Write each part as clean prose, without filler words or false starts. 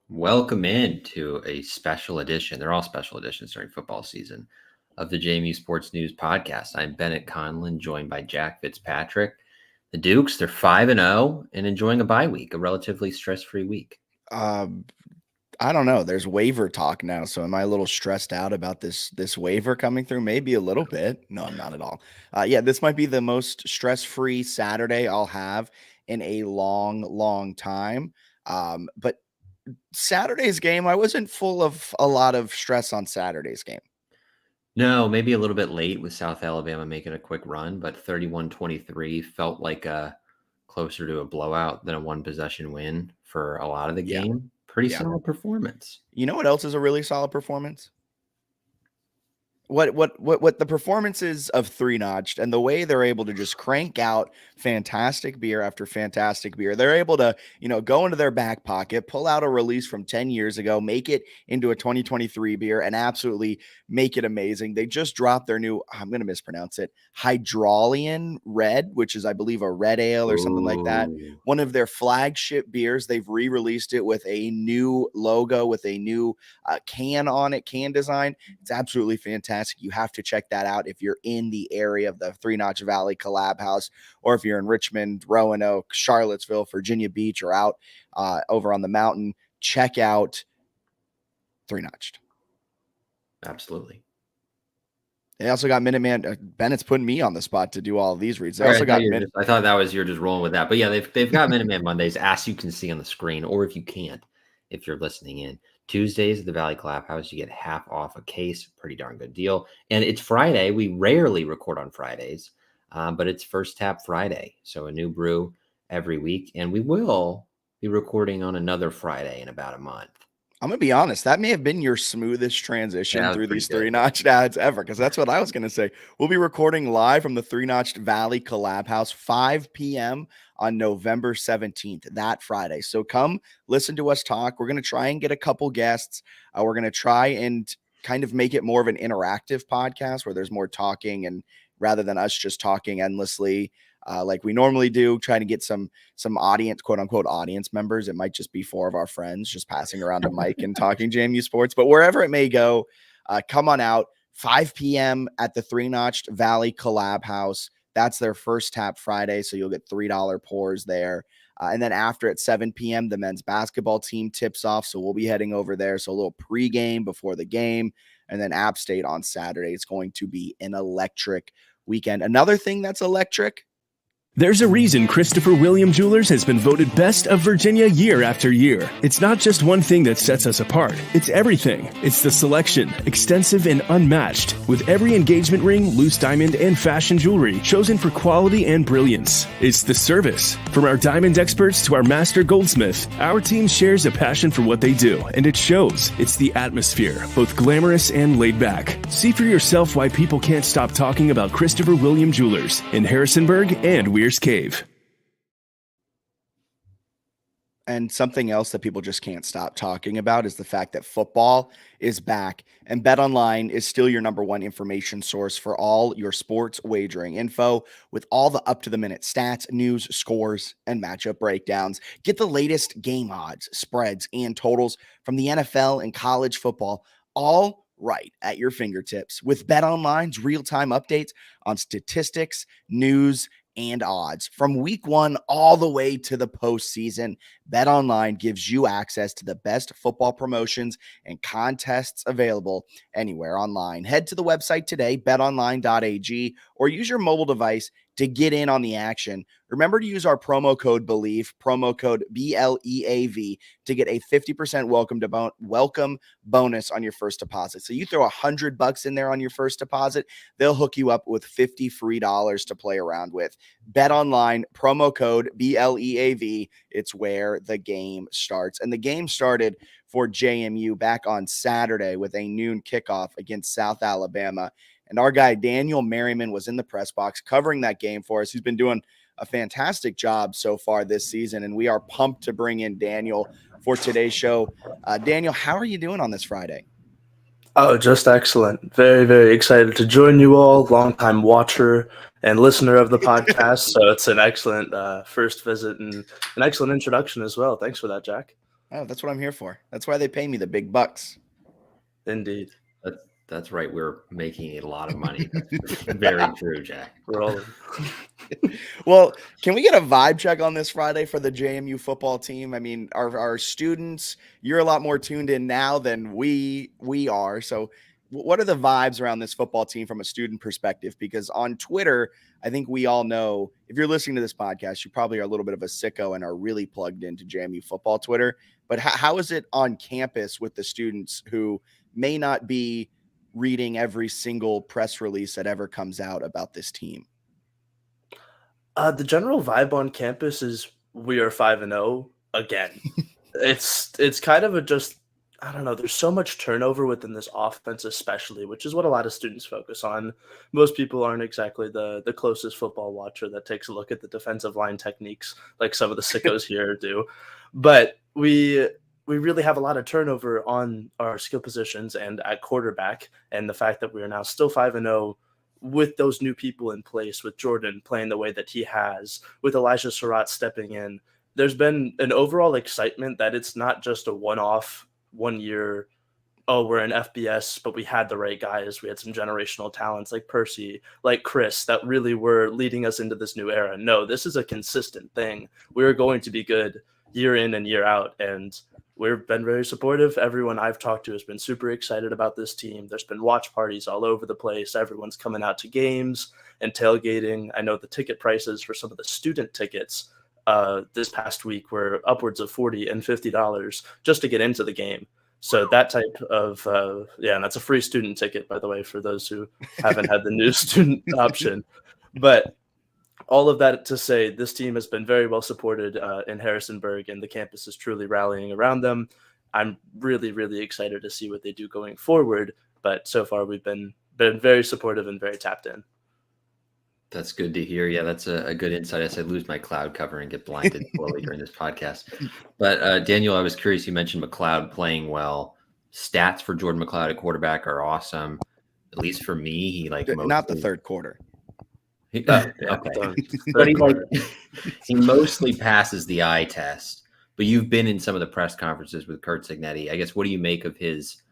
Welcome in to a special edition. They're all special editions during football season of the JMU Sports News Podcast. I'm Bennett Conlon, joined by Jack Fitzpatrick. The Dukes, they're 5-0 and enjoying a bye week, a relatively stress-free week. I don't know. There's waiver talk now, so am I a little stressed out about this waiver coming through? Maybe a little bit. No, I'm not at all. Yeah, this might be the most stress-free Saturday I'll have in a long time. But Saturday's game, I wasn't full of a lot of stress on Saturday's game. No, maybe a little bit late with South Alabama making a quick run, but 31-23 felt like closer to a blowout than a one-possession win for a lot of the game. Pretty solid performance. You know what else is a really solid performance? What the performances of Three Notched and the way they're able to just crank out fantastic beer after fantastic beer. They're able to, go into their back pocket, pull out a release from 10 years ago, make it into a 2023 beer and absolutely make it amazing. They just dropped their new, I'm going to mispronounce it, Hydraulian Red, which is, I believe, a red ale or something like that. One of their flagship beers. They've re-released it with a new logo, with a new can on it, can design. It's absolutely fantastic. You have to check that out if you're in the area of the Three Notch Valley Collab House, or if you're in Richmond, Roanoke, Charlottesville, Virginia Beach, or out over on the mountain. Check out Three Notched. Absolutely. They also got Minuteman. Bennett's putting me on the spot to do all of these reads. They I thought that was you're just rolling with that, but yeah, they've got Minuteman Mondays, as you can see on the screen, or if you can't, if you're listening in. Tuesdays at the Valley Collab House, you get half off a case. Pretty darn good deal. And it's Friday. We rarely record on Fridays, but it's First Tap Friday. So a new brew every week. And we will be recording on another Friday in about a month. I'm going to be honest. That may have been your smoothest transition through these Three Notched ads ever, because that's what I was going to say. We'll be recording live from the Three Notched Valley Collab House, 5 p.m. on November 17th, that Friday. So come listen to us talk. We're going to try and get a couple guests. We're going to try and kind of make it more of an interactive podcast where there's more talking, and rather than us just talking endlessly like we normally do, trying to get some audience, quote unquote, audience members. It might just be 4 of our friends just passing around a mic and talking JMU sports, but wherever it may go, come on out. 5 p.m. at the Three Notched Valley Collab House. That's their First Tap Friday, so you'll get $3 pours there. And then after at 7 p.m., the men's basketball team tips off, so we'll be heading over there. So a little pregame before the game, and then App State on Saturday. It's going to be an electric weekend. Another thing that's electric, There's a reason Christopher William Jewelers has been voted Best of Virginia year after year. It's not just one thing that sets us apart. It's everything. It's the selection, extensive and unmatched, with every engagement ring, loose diamond, and fashion jewelry chosen for quality and brilliance. It's the service. From our diamond experts to our master goldsmith, our team shares a passion for what they do, and it shows. It's the atmosphere, both glamorous and laid back. See for yourself why people can't stop talking about Christopher William Jewelers in Harrisonburg and Weir's Cave. And something else that people just can't stop talking about is the fact that football is back, and BetOnline is still your number one information source for all your sports wagering info, with all the up-to-the-minute stats, news, scores, and matchup breakdowns. Get the latest game odds, spreads, and totals from the NFL and college football, all right at your fingertips, with BetOnline's real-time updates on statistics, news, and odds. From week one all the way to the postseason, BetOnline gives you access to the best football promotions and contests available anywhere online. Head to the website today, betonline.ag, or use your mobile device to get in on the action. Remember to use our promo code BELIEVE, promo code BLEAV, to get a 50% welcome bonus on your first deposit. So you throw $100 in there on your first deposit, they'll hook you up with $50 free to play around with. BetOnline, promo code BLEAV. It's where the game starts. And the game started for JMU back on Saturday with a noon kickoff against South Alabama. And our guy, Daniel Merriman, was in the press box covering that game for us. He's been doing a fantastic job so far this season, and we are pumped to bring in Daniel for today's show. Daniel, how are you doing on this Friday? Oh, just excellent. Very, very excited to join you all. Longtime watcher and listener of the podcast. So it's an excellent first visit and an excellent introduction as well. Thanks for that, Jack. Oh, that's what I'm here for. That's why they pay me the big bucks. Indeed. That's right. We're making a lot of money. That's very true, Jack. Rolling. Well, can we get a vibe check on this Friday for the JMU football team? I mean, our students, you're a lot more tuned in now than we are. So what are the vibes around this football team from a student perspective? Because on Twitter, I think we all know, if you're listening to this podcast, you probably are a little bit of a sicko and are really plugged into JMU football Twitter. But how is it on campus with the students who may not be reading every single press release that ever comes out about this team? The general vibe on campus is we are 5-0 again. It's kind of I don't know. There's so much turnover within this offense, especially, which is what a lot of students focus on. Most people aren't exactly the closest football watcher that takes a look at the defensive line techniques like some of the sickos here do. But we really have a lot of turnover on our skill positions and at quarterback. And the fact that we are now still 5-0 with those new people in place, with Jordan playing the way that he has, with Elijah Surratt stepping in, there's been an overall excitement that it's not just a one-off, 1 year, oh, we're in FBS, but we had the right guys. We had some generational talents like Percy, like Chris, that really were leading us into this new era. No, this is a consistent thing. We're going to be good year in and year out. And we've been very supportive. Everyone I've talked to has been super excited about this team. There's been watch parties all over the place. Everyone's coming out to games and tailgating. I know the ticket prices for some of the student tickets this past week were upwards of $40 and $50 just to get into the game. So that type of, and that's a free student ticket, by the way, for those who haven't had the new student option. But all of that to say, this team has been very well supported in Harrisonburg, and the campus is truly rallying around them. I'm really, really excited to see what they do going forward. But so far, we've been very supportive and very tapped in. That's good to hear. Yeah, that's a good insight. I said lose my cloud cover and get blinded slowly during this podcast. But Daniel, I was curious. You mentioned McLeod playing well. Stats for Jordan McLeod at quarterback are awesome. At least for me, he not the third quarter. Okay, but he mostly passes the eye test. But you've been in some of the press conferences with Curt Cignetti. I guess, what do you make of his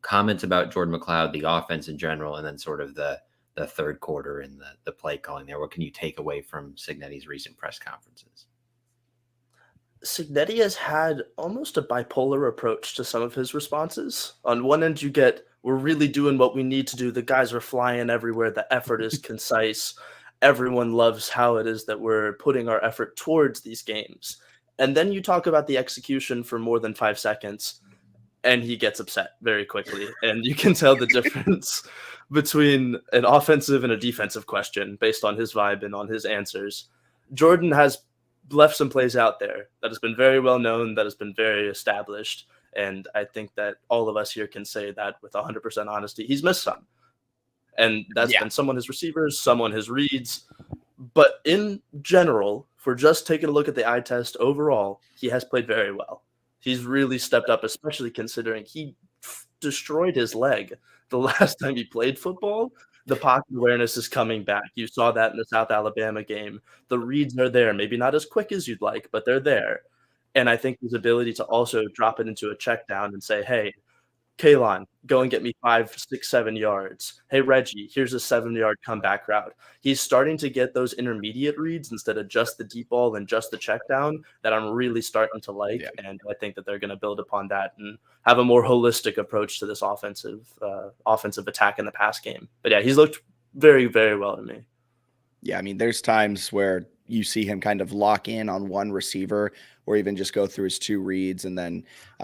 comments about Jordan McLeod, the offense in general, and then sort of the third quarter and the play calling there? What can you take away from Cignetti's recent press conferences? Cignetti has had almost a bipolar approach to some of his responses. On one end, you get, we're really doing what we need to do. The guys are flying everywhere. The effort is concise. Everyone loves how it is that we're putting our effort towards these games. And then you talk about the execution for more than 5 seconds, and he gets upset very quickly. And you can tell the difference between an offensive and a defensive question based on his vibe and on his answers. Jordan has left some plays out there that has been very well known, that has been very established. And I think that all of us here can say that with 100% honesty, he's missed some. And that's been some on his receivers, some on his reads. But in general, for just taking a look at the eye test overall, he has played very well. He's really stepped up, especially considering he destroyed his leg the last time he played football. The pocket awareness is coming back. You saw that in the South Alabama game. The reads are there, maybe not as quick as you'd like, but they're there. And I think his ability to also drop it into a check down and say, hey, Kalon, go and get me 5, 6, 7 yards. Hey, Reggie, here's a 7-yard comeback route. He's starting to get those intermediate reads instead of just the deep ball and just the check down that I'm really starting to like. Yeah. And I think that they're going to build upon that and have a more holistic approach to this offensive attack in the pass game. But yeah, he's looked very, very well to me. Yeah, I mean, there's times where you see him kind of lock in on one receiver or even just go through his 2 reads and then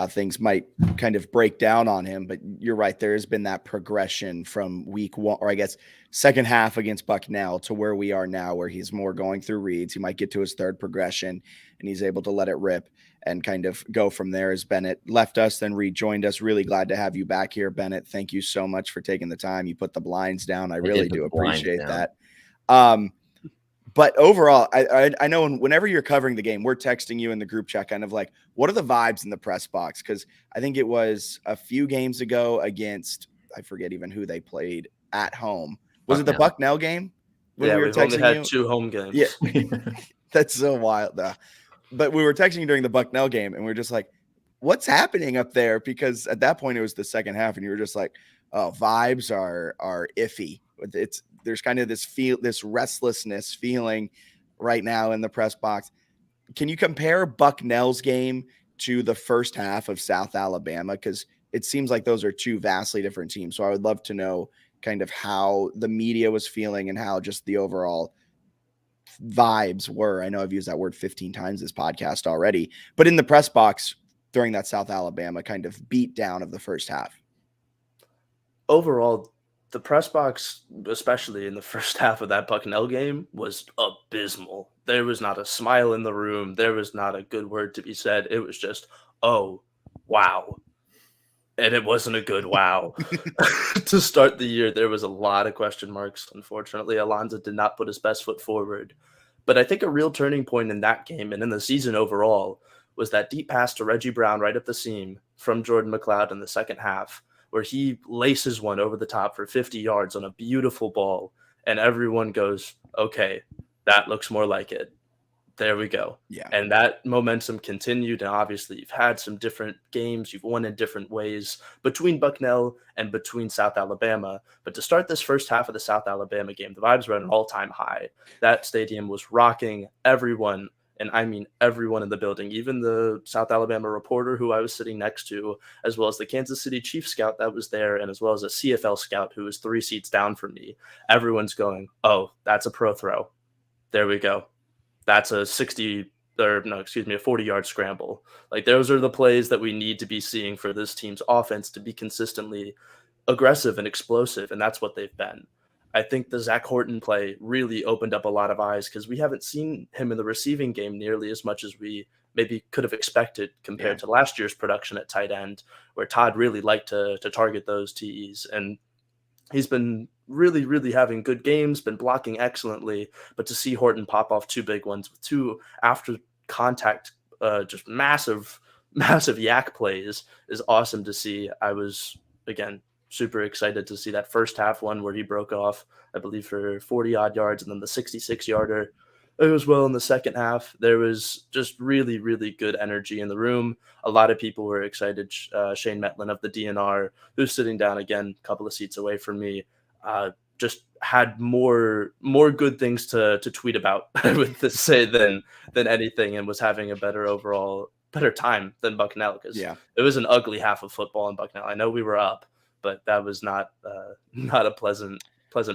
things might kind of break down on him. But you're right. There has been that progression from week 1, or I guess second half against Bucknell to where we are now, where he's more going through reads. He might get to his 3rd progression and he's able to let it rip and kind of go from there. As Bennett left us, then rejoined us. Really glad to have you back here, Bennett. Thank you so much for taking the time. You put the blinds down. I really do appreciate that. But overall, I know whenever you're covering the game, we're texting you in the group chat kind of like, what are the vibes in the press box? Because I think it was a few games ago against, I forget even who they played at home. Was it the Bucknell game? When we were texting only had 2 home games. Yeah, that's so wild. But we were texting you during the Bucknell game, and we were just like, what's happening up there? Because at that point, it was the second half, and you were just like, oh, vibes are iffy. There's kind of this restlessness feeling right now in the press box. Can you compare Bucknell's game to the first half of South Alabama? Because it seems like those are 2 vastly different teams. So I would love to know kind of how the media was feeling and how just the overall vibes were. I know I've used that word 15 times this podcast already, but in the press box during that South Alabama kind of beat down of the first half. Overall, the press box, especially in the first half of that Bucknell game, was abysmal. There was not a smile in the room. There was not a good word to be said. It was just, oh, wow. And it wasn't a good wow. To start the year, there was a lot of question marks. Unfortunately, Alonzo did not put his best foot forward. But I think a real turning point in that game and in the season overall was that deep pass to Reggie Brown right up the seam from Jordan McLeod in the second half, where he laces one over the top for 50 yards on a beautiful ball. And everyone goes, okay, that looks more like it. There we go. Yeah. And that momentum continued. And obviously you've had some different games. You've won in different ways between Bucknell and between South Alabama. But to start this first half of the South Alabama game, the vibes were at an all-time high. That stadium was rocking. Everyone, and I mean everyone in the building, even the South Alabama reporter who I was sitting next to, as well as the Kansas City Chiefs scout that was there, and as well as a CFL scout who was 3 seats down from me. Everyone's going, oh, that's a pro throw. There we go. That's a 40-yard scramble. Like, those are the plays that we need to be seeing for this team's offense to be consistently aggressive and explosive, and that's what they've been. I think the Zach Horton play really opened up a lot of eyes because we haven't seen him in the receiving game nearly as much as we maybe could have expected compared to last year's production at tight end, where Todd really liked to target those TEs. And he's been really, really having good games, been blocking excellently, but to see Horton pop off 2 big ones with 2 after contact, just massive yak plays is awesome to see. I was, again, super excited to see that first half one where he broke off, I believe, for 40-odd yards, and then the 66-yarder as well in the second half. There was just really, really good energy in the room. A lot of people were excited. Shane Metlin of the DNR, who's sitting down again, a couple of seats away from me, just had more good things to tweet about, I would say, than anything, and was having a better time than Bucknell, because it was an ugly half of football in Bucknell. I know we were up, but that was not a pleasant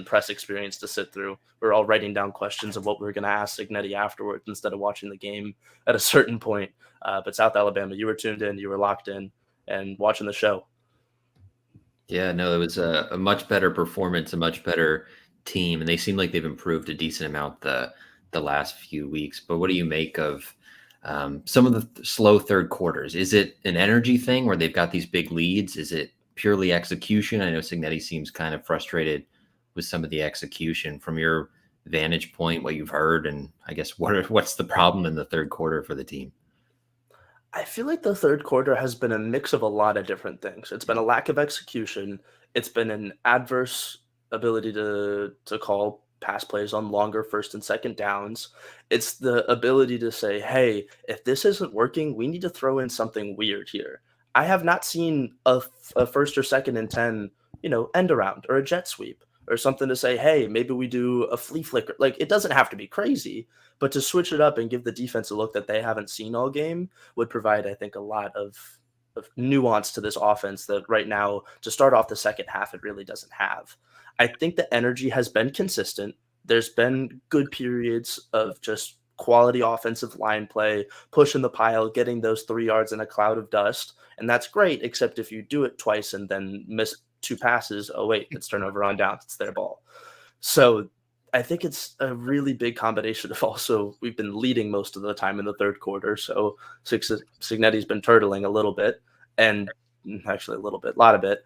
press experience to sit through. We're all writing down questions of what we were going to ask Signetti afterwards instead of watching the game at a certain point. But South Alabama, you were tuned in, you were locked in and watching the show. Yeah, no, it was a much better performance, a much better team, and they seem like they've improved a decent amount the last few weeks. But what do you make of some of the slow third quarters? Is it an energy thing where they've got these big leads? Is it purely execution? I know Signetti seems kind of frustrated with some of the execution. From your vantage point, what you've heard, and I guess what's the problem in the third quarter for the team? I feel like the third quarter has been a mix of a lot of different things. It's been a lack of execution. It's been an adverse ability to call pass plays on longer first and second downs. It's the ability to say, hey, if this isn't working, we need to throw in something weird here. I have not seen a first or second and 10, end around or a jet sweep or something to say, hey, maybe we do a flea flicker. Like, it doesn't have to be crazy, but to switch it up and give the defense a look that they haven't seen all game would provide, I think, a lot of nuance to this offense that right now, to start off the second half, it really doesn't have. I think the energy has been consistent. There's been good periods of just quality offensive line play, pushing the pile, getting those 3 yards in a cloud of dust. And that's great, except if you do it twice and then miss 2 passes, oh, wait, it's turnover on downs. It's their ball. So I think it's a really big combination of also we've been leading most of the time in the third quarter. So Cignetti's been turtling a little bit, and actually a lot of it.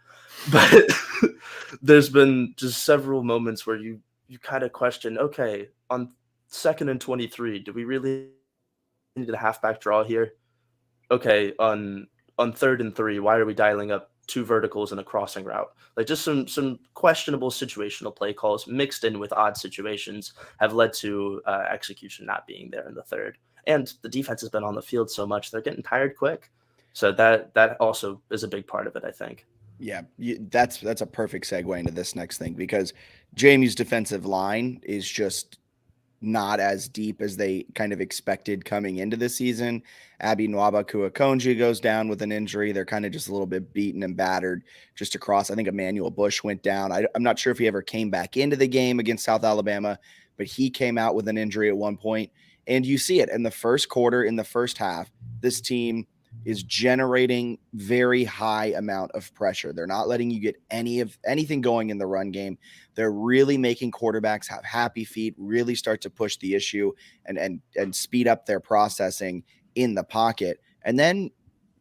But there's been just several moments where you kind of question, okay, on 2nd and 23, do we really need a halfback draw here? Okay, on 3rd and 3, why are we dialing up 2 verticals and a crossing route? Like, just some questionable situational play calls mixed in with odd situations have led to execution not being there in the third. And the defense has been on the field so much, they're getting tired quick. So that also is a big part of it, I think. Yeah, that's a perfect segue into this next thing, because JMU's defensive line is just not as deep as they kind of expected coming into the season. Abi Nwaba-Kuakonji goes down with an injury. They're kind of just a little bit beaten and battered just across. I think Emmanuel Bush went down. I'm not sure if he ever came back into the game against South Alabama, but he came out with an injury at one point. And you see it in the first quarter, in the first half, this team is generating very high amount of pressure. They're not letting you get anything going in the run game. They're really making quarterbacks have happy feet, really start to push the issue and speed up their processing in the pocket. And then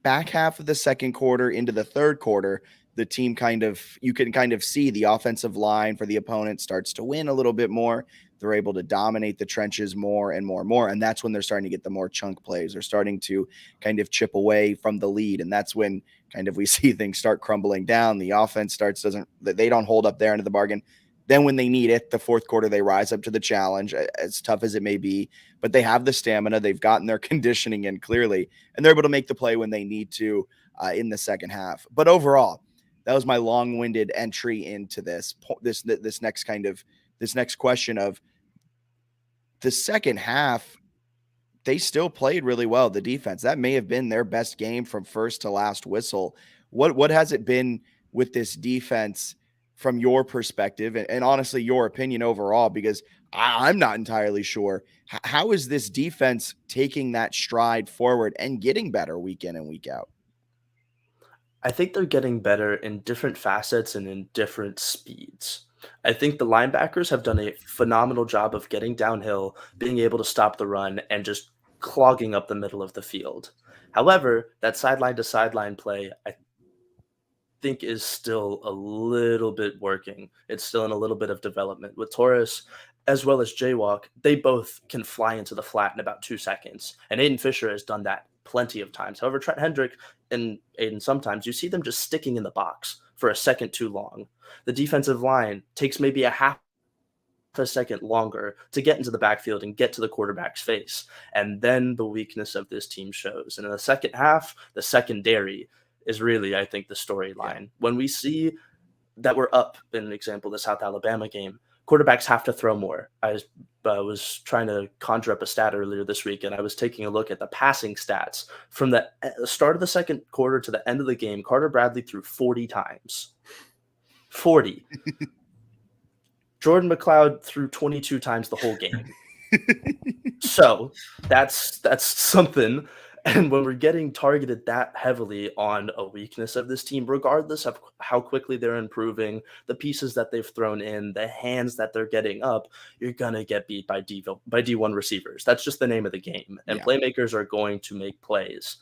back half of the second quarter into the third quarter, the team you can kind of see the offensive line for the opponent starts to win a little bit more. They're able to dominate the trenches more and more and more. And that's when they're starting to get the more chunk plays. They're starting to kind of chip away from the lead. And that's when kind of we see things start crumbling down. The offense they don't hold up there into the bargain. Then when they need it, the fourth quarter, they rise up to the challenge, as tough as it may be, but they have the stamina. They've gotten their conditioning in clearly, and they're able to make the play when they need to in the second half. But overall, that was my long-winded entry into this next question of the second half. They still played really well. The defense, that may have been their best game from first to last whistle. What has it been with this defense from your perspective and honestly your opinion overall? Because I'm not entirely sure. How is this defense taking that stride forward and getting better week in and week out? I think they're getting better in different facets and in different speeds. I think the linebackers have done a phenomenal job of getting downhill, being able to stop the run, and just clogging up the middle of the field. However, that sideline to sideline play, I think, is still a little bit working. It's still in a little bit of development. With Torres as well as Jaywalk, they both can fly into the flat in about 2 seconds. And Aiden Fisher has done that plenty of times. However, Trent Hendrick and Aiden, sometimes you see them just sticking in the box for a second too long. The defensive line takes maybe a half a second longer to get into the backfield and get to the quarterback's face. And then the weakness of this team shows. And in the second half, the secondary is really, I think, the storyline. Yeah. When we see that we're up, in an example, the South Alabama game, quarterbacks have to throw more. I was trying to conjure up a stat earlier this week, and I was taking a look at the passing stats. From the start of the second quarter to the end of the game, Carter Bradley threw 40 times. 40. Jordan McLeod threw 22 times the whole game. So that's something. And when we're getting targeted that heavily on a weakness of this team, regardless of how quickly they're improving, the pieces that they've thrown in, the hands that they're getting up, you're going to get beat by D1 receivers. That's just the name of the game. And playmakers are going to make plays.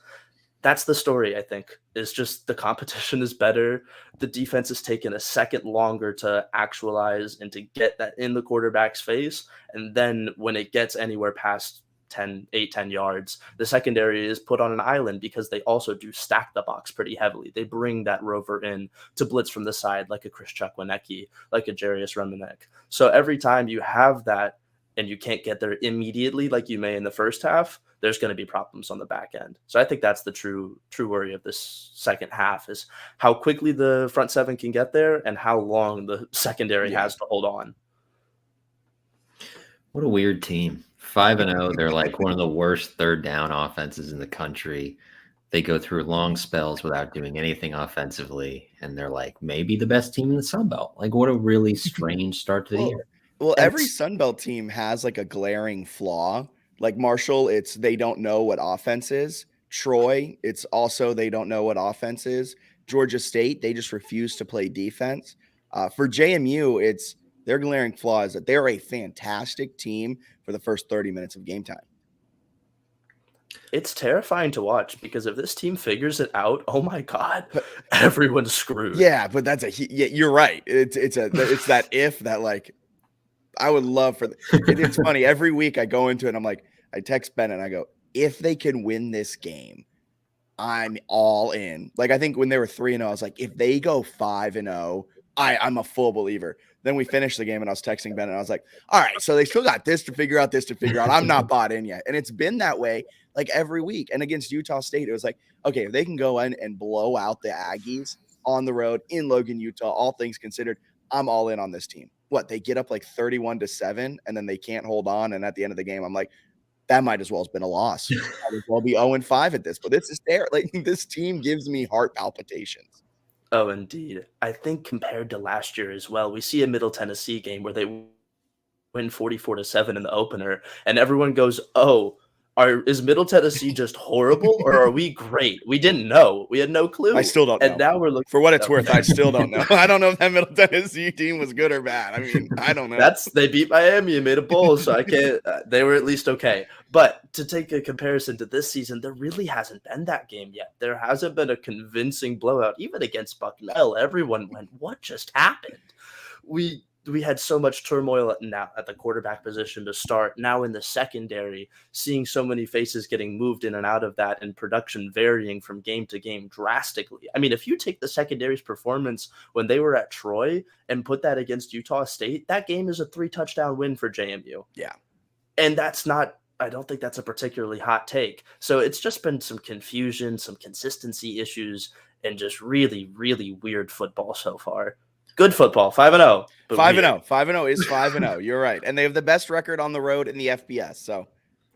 That's the story, I think, is just the competition is better. The defense has taken a second longer to actualize and to get that in the quarterback's face. And then when it gets anywhere past 10 yards, the secondary is put on an island because they also do stack the box pretty heavily. They bring that rover in to blitz from the side, like a Chris Chukwinecki, like a Jarius Remenek. So every time you have that and you can't get there immediately like you may in the first half, there's going to be problems on the back end. So I think that's the true worry of this second half, is how quickly the front seven can get there and how long the secondary has to hold on. What a weird team. 5-0. They're like one of the worst third down offenses in the country. They go through long spells without doing anything offensively, and they're like maybe the best team in the Sun Belt. Like, what a really strange start to the year. Well, every Sun Belt team has like a glaring flaw. Like Marshall, it's they don't know what offense is. Troy, it's also they don't know what offense is. Georgia State, they just refuse to play defense. For JMU, it's their glaring flaw is that they're a fantastic team for the first 30 minutes of game time. It's terrifying to watch because if this team figures it out, oh my God, everyone's screwed. Yeah, but you're right. It's that if that like I would love for it's funny. Every week I go into it, I'm like, I text Ben and I go, if they can win this game, I'm all in. Like, I think when they were 3-0, I was like, if they go 5-0, I'm a full believer. Then we finished the game and I was texting Ben and I was like, all right, so they still got this to figure out. I'm not bought in yet. And it's been that way like every week. And against Utah State, it was like, okay, if they can go in and blow out the Aggies on the road in Logan, Utah, all things considered, I'm all in on this team. What, they get up like 31-7 and then they can't hold on. And at the end of the game, I'm like, that might as well have been a loss. Might as well be 0-5 at this. But this is there. Like, this team gives me heart palpitations. Oh, indeed. I think compared to last year as well, we see a Middle Tennessee game where they win 44-7 in the opener, and everyone goes, "Oh, is Middle Tennessee just horrible, or are we great? We didn't know. We had no clue." I still don't know. And now we're looking for what it's worth. I still don't know. I don't know if that Middle Tennessee team was good or bad. I mean, I don't know. They beat Miami and made a bowl, so I can't. They were at least okay. But to take a comparison to this season, there really hasn't been that game yet. There hasn't been a convincing blowout, even against Bucknell. Everyone went, "What just happened?" We had so much turmoil at the quarterback position to start. Now in the secondary, seeing so many faces getting moved in and out of that, and production varying from game to game drastically. I mean, if you take the secondary's performance when they were at Troy and put that against Utah State, that game is a 3-touchdown win for JMU. Yeah. And I don't think that's a particularly hot take. So it's just been some confusion, some consistency issues, and just really, really weird football so far. Good football, 5-0. 5-0. 5-0 is 5-0. You're right. And they have the best record on the road in the FBS. So,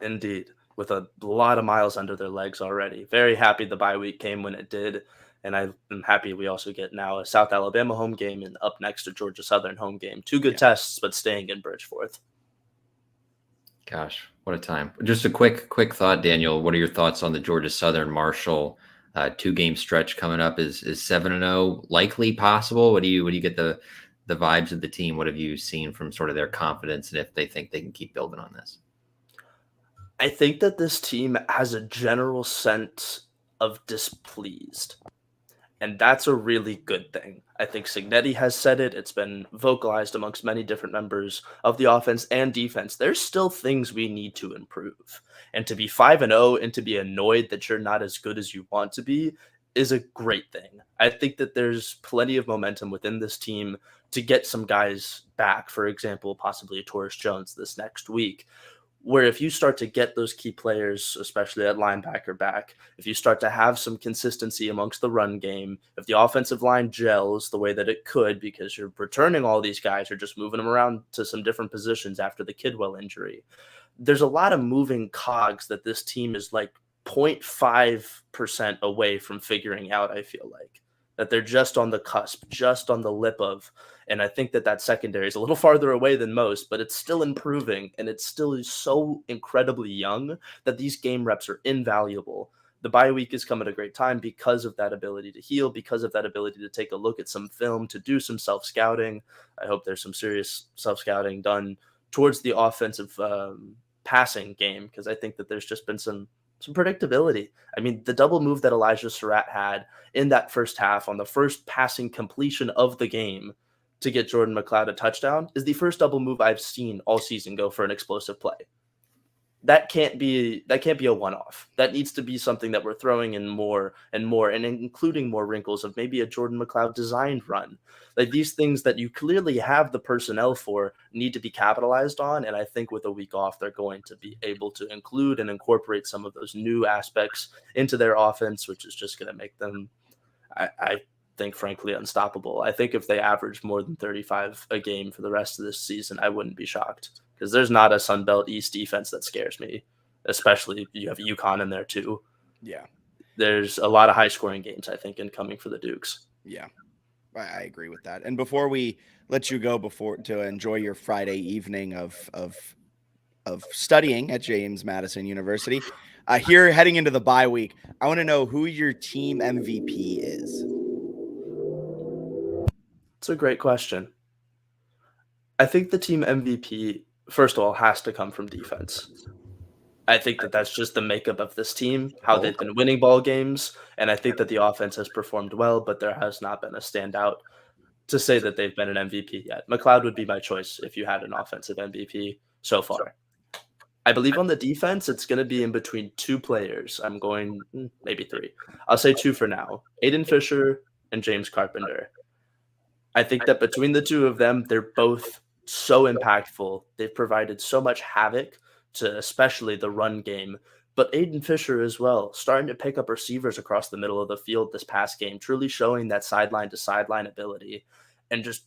indeed, with a lot of miles under their legs already. Very happy the bye week came when it did. And I'm happy we also get now a South Alabama home game and up next a Georgia Southern home game. Two good tests, but staying in Bridgeforth. Gosh, what a time. Just a quick thought, Daniel. What are your thoughts on the Georgia Southern Marshall 2-game stretch coming up? Is 7-0 likely possible? What do you get the vibes of the team? What have you seen from sort of their confidence, and if they think they can keep building on this? I think that this team has a general sense of displeased, and that's a really good thing. I think Signetti has said it. It's been vocalized amongst many different members of the offense and defense. There's still things we need to improve. And to be 5-0 and to be annoyed that you're not as good as you want to be is a great thing. I think that there's plenty of momentum within this team to get some guys back. For example, possibly a Torres Jones this next week, where if you start to get those key players, especially at linebacker back, if you start to have some consistency amongst the run game, if the offensive line gels the way that it could, because you're returning all these guys, you're just moving them around to some different positions after the Kidwell injury. There's a lot of moving cogs that this team is like 0.5% away from figuring out, I feel like. That they're just on the cusp, just on the lip of. And I think that secondary is a little farther away than most, but it's still improving, and it's still so incredibly young that these game reps are invaluable. The bye week has come at a great time because of that ability to heal, because of that ability to take a look at some film, to do some self-scouting. I hope there's some serious self-scouting done towards the offensive passing game, because I think that there's just been some some predictability. I mean, the double move that Elijah Surratt had in that first half on the first passing completion of the game to get Jordan McLeod a touchdown is the first double move I've seen all season go for an explosive play. That can't be a one-off. That needs to be something that we're throwing in more and more, and including more wrinkles of maybe a Jordan McLeod designed run. Like, these things that you clearly have the personnel for need to be capitalized on, and I think with a week off, they're going to be able to include and incorporate some of those new aspects into their offense, which is just going to make them, I think, frankly, unstoppable. I think if they average more than 35 a game for the rest of this season, I wouldn't be shocked. Because there's not a Sun Belt East defense that scares me, especially you have UConn in there too. Yeah. There's a lot of high-scoring games, I think, incoming for the Dukes. Yeah, I agree with that. And before we let you go to enjoy your Friday evening of studying at James Madison University, here heading into the bye week, I want to know who your team MVP is. It's a great question. I think the team MVP, first of all, has to come from defense. I think that that's just the makeup of this team, how they've been winning ball games, and I think that the offense has performed well, but there has not been a standout to say that they've been an MVP yet. McLeod would be my choice if you had an offensive MVP so far. I believe on the defense, it's going to be in between two players. I'm going maybe three. I'll say two for now. Aiden Fisher and James Carpenter. I think that between the two of them, they're both so impactful. They've provided so much havoc to especially the run game. But Aiden Fisher as well, starting to pick up receivers across the middle of the field this past game, truly showing that sideline to sideline ability and just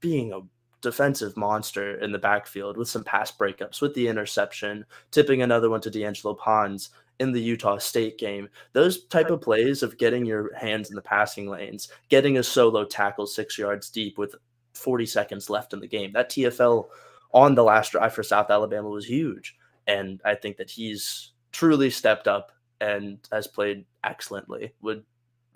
being a defensive monster in the backfield with some pass breakups, with the interception, tipping another one to D'Angelo Pons in the Utah State game. Those type of plays of getting your hands in the passing lanes, getting a solo tackle 6 yards deep with 40 seconds left in the game. That TFL on the last drive for South Alabama was huge. And I think that he's truly stepped up and has played excellently.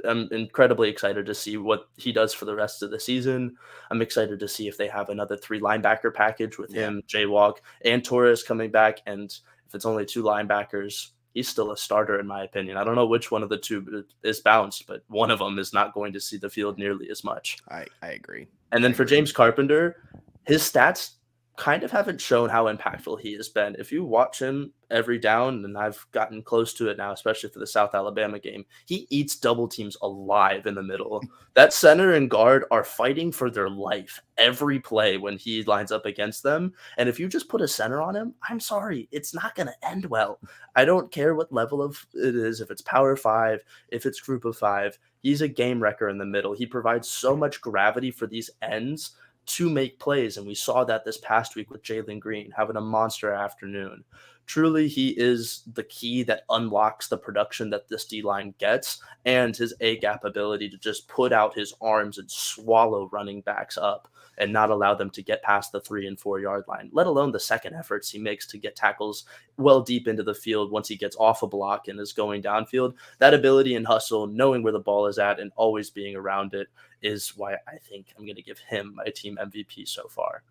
I'm incredibly excited to see what he does for the rest of the season. I'm excited to see if they have another 3 linebacker package with him, Jaywalk, and Torres coming back. And if it's only 2 linebackers, he's still a starter, in my opinion. I don't know which one of the two is bounced, but one of them is not going to see the field nearly as much. I agree. And then for James Carpenter, his stats kind of haven't shown how impactful he has been. If you watch him every down, and I've gotten close to it now, especially for the South Alabama game, he eats double teams alive in the middle. That center and guard are fighting for their life every play when he lines up against them. And if you just put a center on him, I'm sorry, it's not going to end well. I don't care what level of it is, if it's Power 5, if it's Group of 5, he's a game wrecker in the middle. He provides so much gravity for these ends to make plays, and we saw that this past week with Jalen Green having a monster afternoon. Truly, he is the key that unlocks the production that this D-line gets, and his A-gap ability to just put out his arms and swallow running backs up and not allow them to get past the 3 and 4 yard line, let alone the second efforts he makes to get tackles well deep into the field once he gets off a block and is going downfield. That ability and hustle, knowing where the ball is at and always being around it, is why I think I'm going to give him my team MVP so far.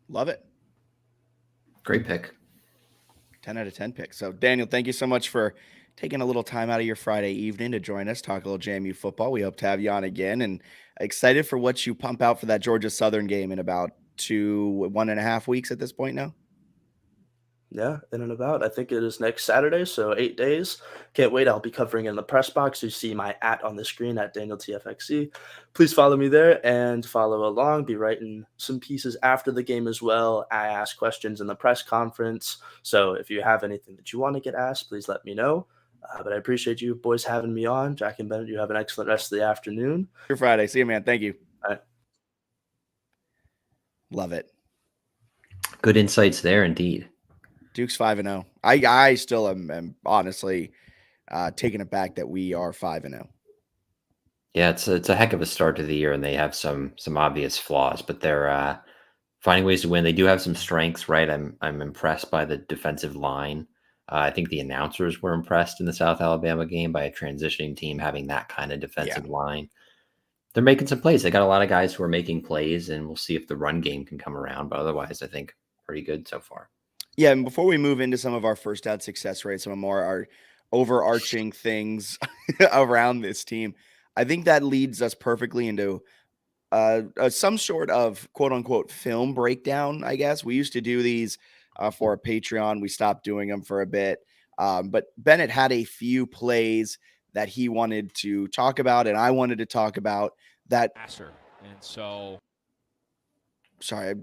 Love it. Great pick. 10 out of 10 pick. So, Daniel, thank you so much for taking a little time out of your Friday evening to join us, talk a little JMU football. We hope to have you on again, and excited for what you pump out for that Georgia Southern game in about 1.5 weeks at this point now. Yeah, in and about. I think it is next Saturday, so 8 days. Can't wait. I'll be covering in the press box. You see my @ on the screen at DanielTFXC. Please follow me there and follow along. Be writing some pieces after the game as well. I ask questions in the press conference. So if you have anything that you want to get asked, please let me know. But I appreciate you boys having me on. Jack and Bennett, you have an excellent rest of the afternoon. Your Friday. See you, man. Thank you. All right. Love it. Good insights there, indeed. Duke's 5-0. I still am honestly taken aback that we are 5-0. Yeah, it's a heck of a start to the year, and they have some obvious flaws, but they're finding ways to win. They do have some strengths, right? I'm impressed by the defensive line. I think the announcers were impressed in the South Alabama game by a transitioning team having that kind of defensive line. They're making some plays. They got a lot of guys who are making plays, and we'll see if the run game can come around. But otherwise, I think pretty good so far. Yeah, and before we move into some of our first out success rates, some of our overarching things around this team. I think that leads us perfectly into some sort of quote unquote film breakdown. I guess we used to do these for a Patreon. We stopped doing them for a bit. But Bennett had a few plays that he wanted to talk about, and I wanted to talk about that. And so, sorry,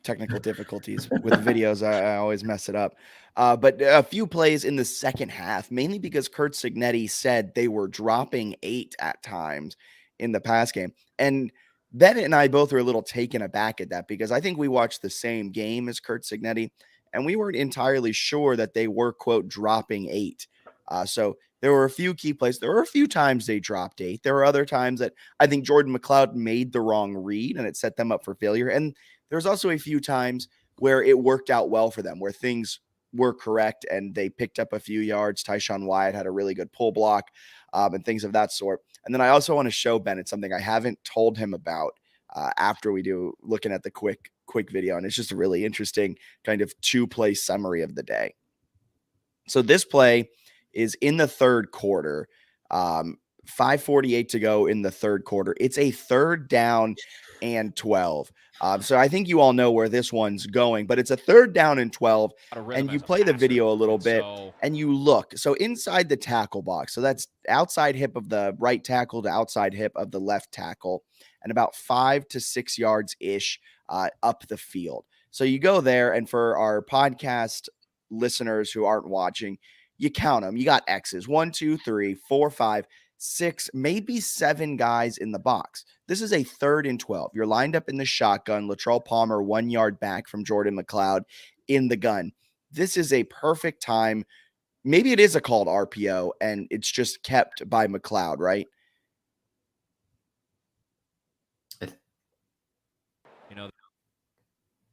technical difficulties with the videos. I always mess it up. But a few plays in the second half, mainly because Curt Cignetti said they were dropping 8 at times in the pass game. And Bennett and I both were a little taken aback at that, because I think we watched the same game as Curt Cignetti, and we weren't entirely sure that they were, quote, dropping 8. So there were a few key plays. There were a few times they dropped 8. There were other times that I think Jordan McLeod made the wrong read and it set them up for failure. And there's also a few times where it worked out well for them, where things were correct and they picked up a few yards. Tyshawn Wyatt had a really good pull block and things of that sort. And then I also want to show Bennett something I haven't told him about after we do, looking at the quick video. And it's just a really interesting kind of 2-play summary of the day. So this play is in the third quarter, 5:48 to go in the third quarter. It's a 3rd down and 12. So I think you all know where this one's going, but it's a 3rd down and 12, and you play the video a little bit and you look. So inside the tackle box, so that's outside hip of the right tackle to outside hip of the left tackle, and about 5 to 6 yards-ish up the field. So you go there, and for our podcast listeners who aren't watching, you count them. You got X's, 1, 2, 3, 4, 5, 6, maybe 7 guys in the box. This is a 3rd and 12. You're lined up in the shotgun. Latrell Palmer 1 yard back from Jordan McLeod in the gun. This is a perfect time. Maybe it is a called RPO and it's just kept by McLeod, right?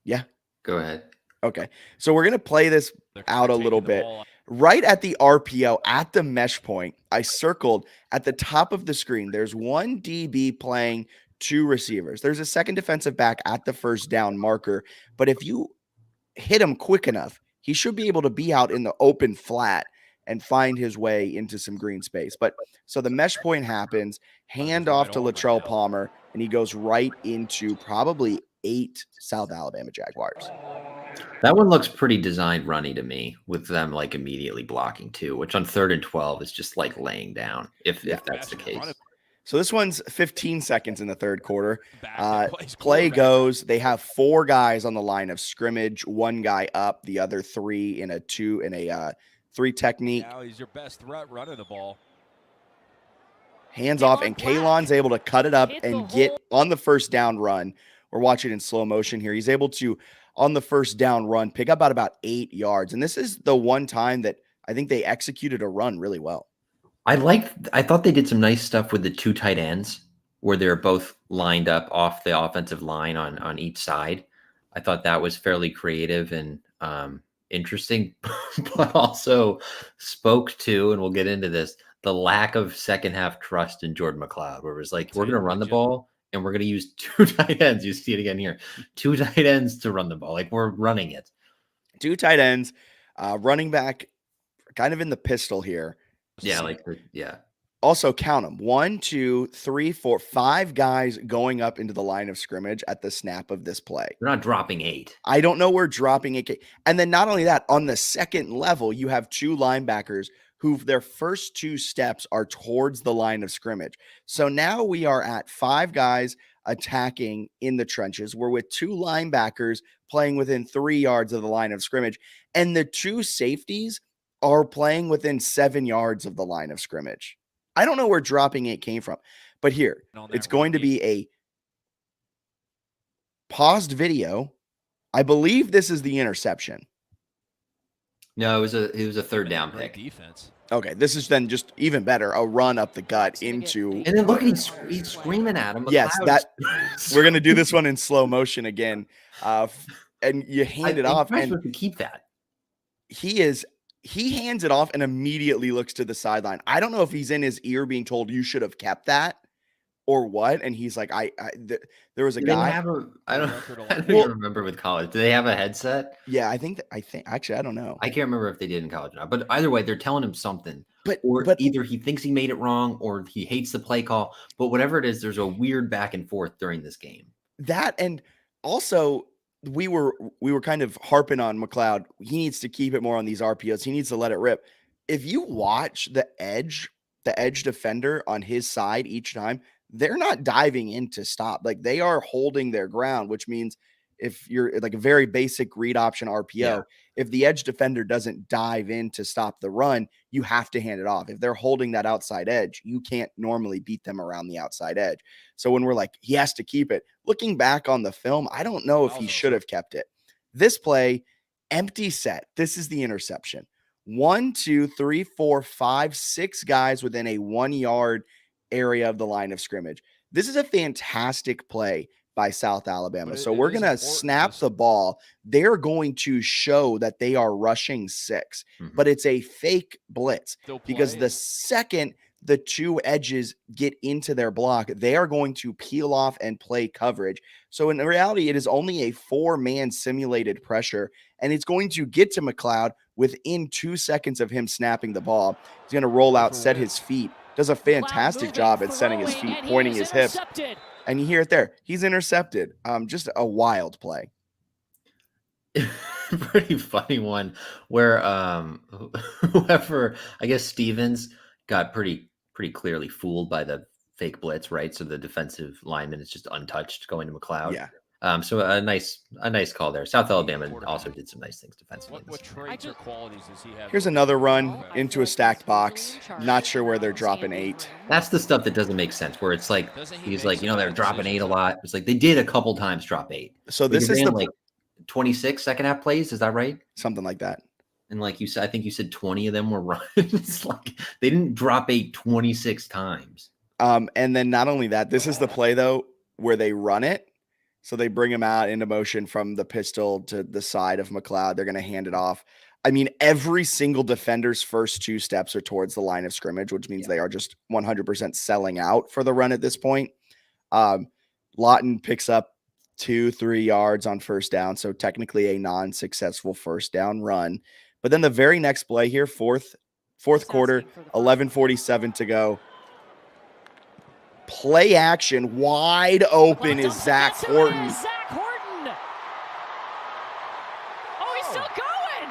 Yeah. Go ahead. Okay. So we're going to play this out a little bit. Right at the RPO, at the mesh point, I circled at the top of the screen. There's 1 DB playing 2 receivers. There's a second defensive back at the first down marker. But if you hit him quick enough, he should be able to be out in the open flat and find his way into some green space. But so the mesh point happens, hand off to Latrell Palmer, and he goes right into probably 8 South Alabama Jaguars. That one looks pretty designed runny to me, with them like immediately blocking too, which on 3rd and 12 is just like laying down if that's the case. So this one's 15 seconds in the third quarter. Play goes. They have 4 guys on the line of scrimmage, 1 guy up, the other 3 in a 3 technique. Now he's your best threat running the ball. Hands off, and Kalon's able to cut it up and get on the first down run. We're watching in slow motion here. He's able to, on the first down run, pick up about 8 yards. And this is the one time that I think they executed a run really well. I thought they did some nice stuff with the 2 tight ends where they're both lined up off the offensive line on each side. I thought that was fairly creative and interesting, but also spoke to, and we'll get into this, the lack of second half trust in Jordan McLeod, where it was like, we're going to run the ball and we're going to use 2 tight ends. You see it again here, 2 tight ends to run the ball. Like, we're running it. 2 tight ends, running back kind of in the pistol here. Yeah. Also count them. 1, 2, 3, 4, 5 guys going up into the line of scrimmage at the snap of this play. They're not dropping 8. I don't know where dropping 8. And then not only that, on the second level, you have 2 linebackers who their first 2 steps are towards the line of scrimmage. So now we are at 5 guys attacking in the trenches. We're with 2 linebackers playing within 3 yards of the line of scrimmage. And the 2 safeties are playing within 7 yards of the line of scrimmage. I don't know where dropping 8 came from, but here, it's going to be a paused video. I believe this is the interception. No, it was a 3rd down pick. Defense. Okay, this is then just even better, a run up the gut into. And then look, he's screaming at him. Yes, we're going to do this one in slow motion again. And you hand it off, and to keep that. He hands it off and immediately looks to the sideline. I don't know if he's in his ear being told you should have kept that, or what? And he's like, there was a guy. I don't even remember with college. Do they have a headset? Yeah, I think actually, I don't know. I can't remember if they did in college or not. But either way, they're telling him something. But Either he thinks he made it wrong or he hates the play call. But whatever it is, there's a weird back and forth during this game. That, and also we were kind of harping on McLeod. He needs to keep it more on these RPOs. He needs to let it rip. If you watch the edge defender on his side each time, they're not diving in to stop. Like, they are holding their ground, which means if you're like a very basic read option RPO, if the edge defender doesn't dive in to stop the run, you have to hand it off. If they're holding that outside edge, you can't normally beat them around the outside edge. So when we're like, he has to keep it, looking back on the film, I don't know if he should have kept it. This play, empty set. This is the interception. 1, 2, 3, 4, 5, 6 guys within a 1 yard area of the line of scrimmage. This is a fantastic play by South Alabama. So we're going to snap the ball. They're going to show that they are rushing 6, but it's a fake blitz because the second the 2 edges get into their block, they are going to peel off and play coverage. So in reality, it is only a 4-man simulated pressure, and it's going to get to McLeod within 2 seconds of him snapping the ball. He's going to roll out, set his feet, does a fantastic job at setting his feet, pointing his hips. And you hear it there. He's intercepted. Just a wild play. Pretty funny one where whoever, I guess Stevens, got pretty clearly fooled by the fake blitz, right? So the defensive lineman is just untouched going to McLeod. Yeah. So a nice call there. South Alabama also did some nice things defensively. What traits or qualities does he have? Here's another run into a stacked box. Not sure where they're dropping 8. That's the stuff that doesn't make sense, where it's like, he's like, they're dropping 8 a lot. It's like they did a couple times drop 8. So this is like 26 second half plays. Is that right? Something like that. And like you said, I think you said 20 of them were runs. Like they didn't drop 8 26 times. And then not only that, this is the play though, where they run it. So they bring him out into motion from the pistol to the side of McLeod. They're going to hand it off. I mean, every single defender's first 2 steps are towards the line of scrimmage, which means they are just 100% selling out for the run at this point. Lawton picks up 2-3 yards on first down. So technically a non-successful first down run. But then the very next play here, fourth quarter, 11:47 to go. Play action, wide open is Zach Horton. Oh, he's still going.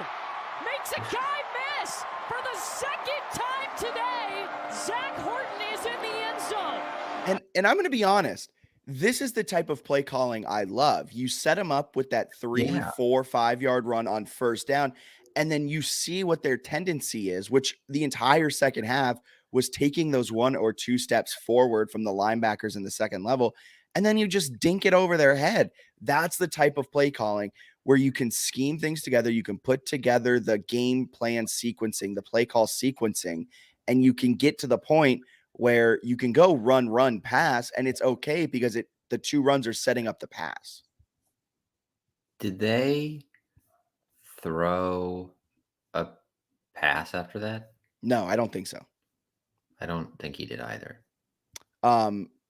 Makes a guy miss for the second time today. Zach Horton is in the end zone. And I'm going to be honest. This is the type of play calling I love. You set them up with that 3, 4, 5 yard run on first down, and then you see what their tendency is, which the entire second half was taking those 1 or 2 steps forward from the linebackers in the second level, and then you just dink it over their head. That's the type of play calling where you can scheme things together. You can put together the game plan sequencing, the play call sequencing, and you can get to the point where you can go run, pass, and it's okay because the 2 runs are setting up the pass. Did they throw a pass after that? No, I don't think so. I don't think he did either.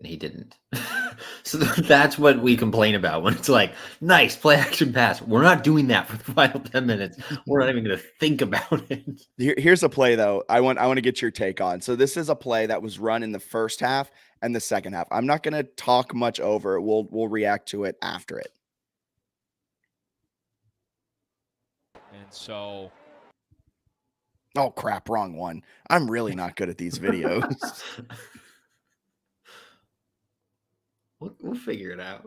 He didn't. So that's what we complain about when it's like, nice play action pass. We're not doing that for the final 10 minutes. We're not even going to think about it. Here's a play though. I want to get your take on. So this is a play that was run in the first half and the second half. I'm not going to talk much over it. We'll react to it after it. And so, oh crap, wrong one. I'm really not good at these videos. We'll figure it out.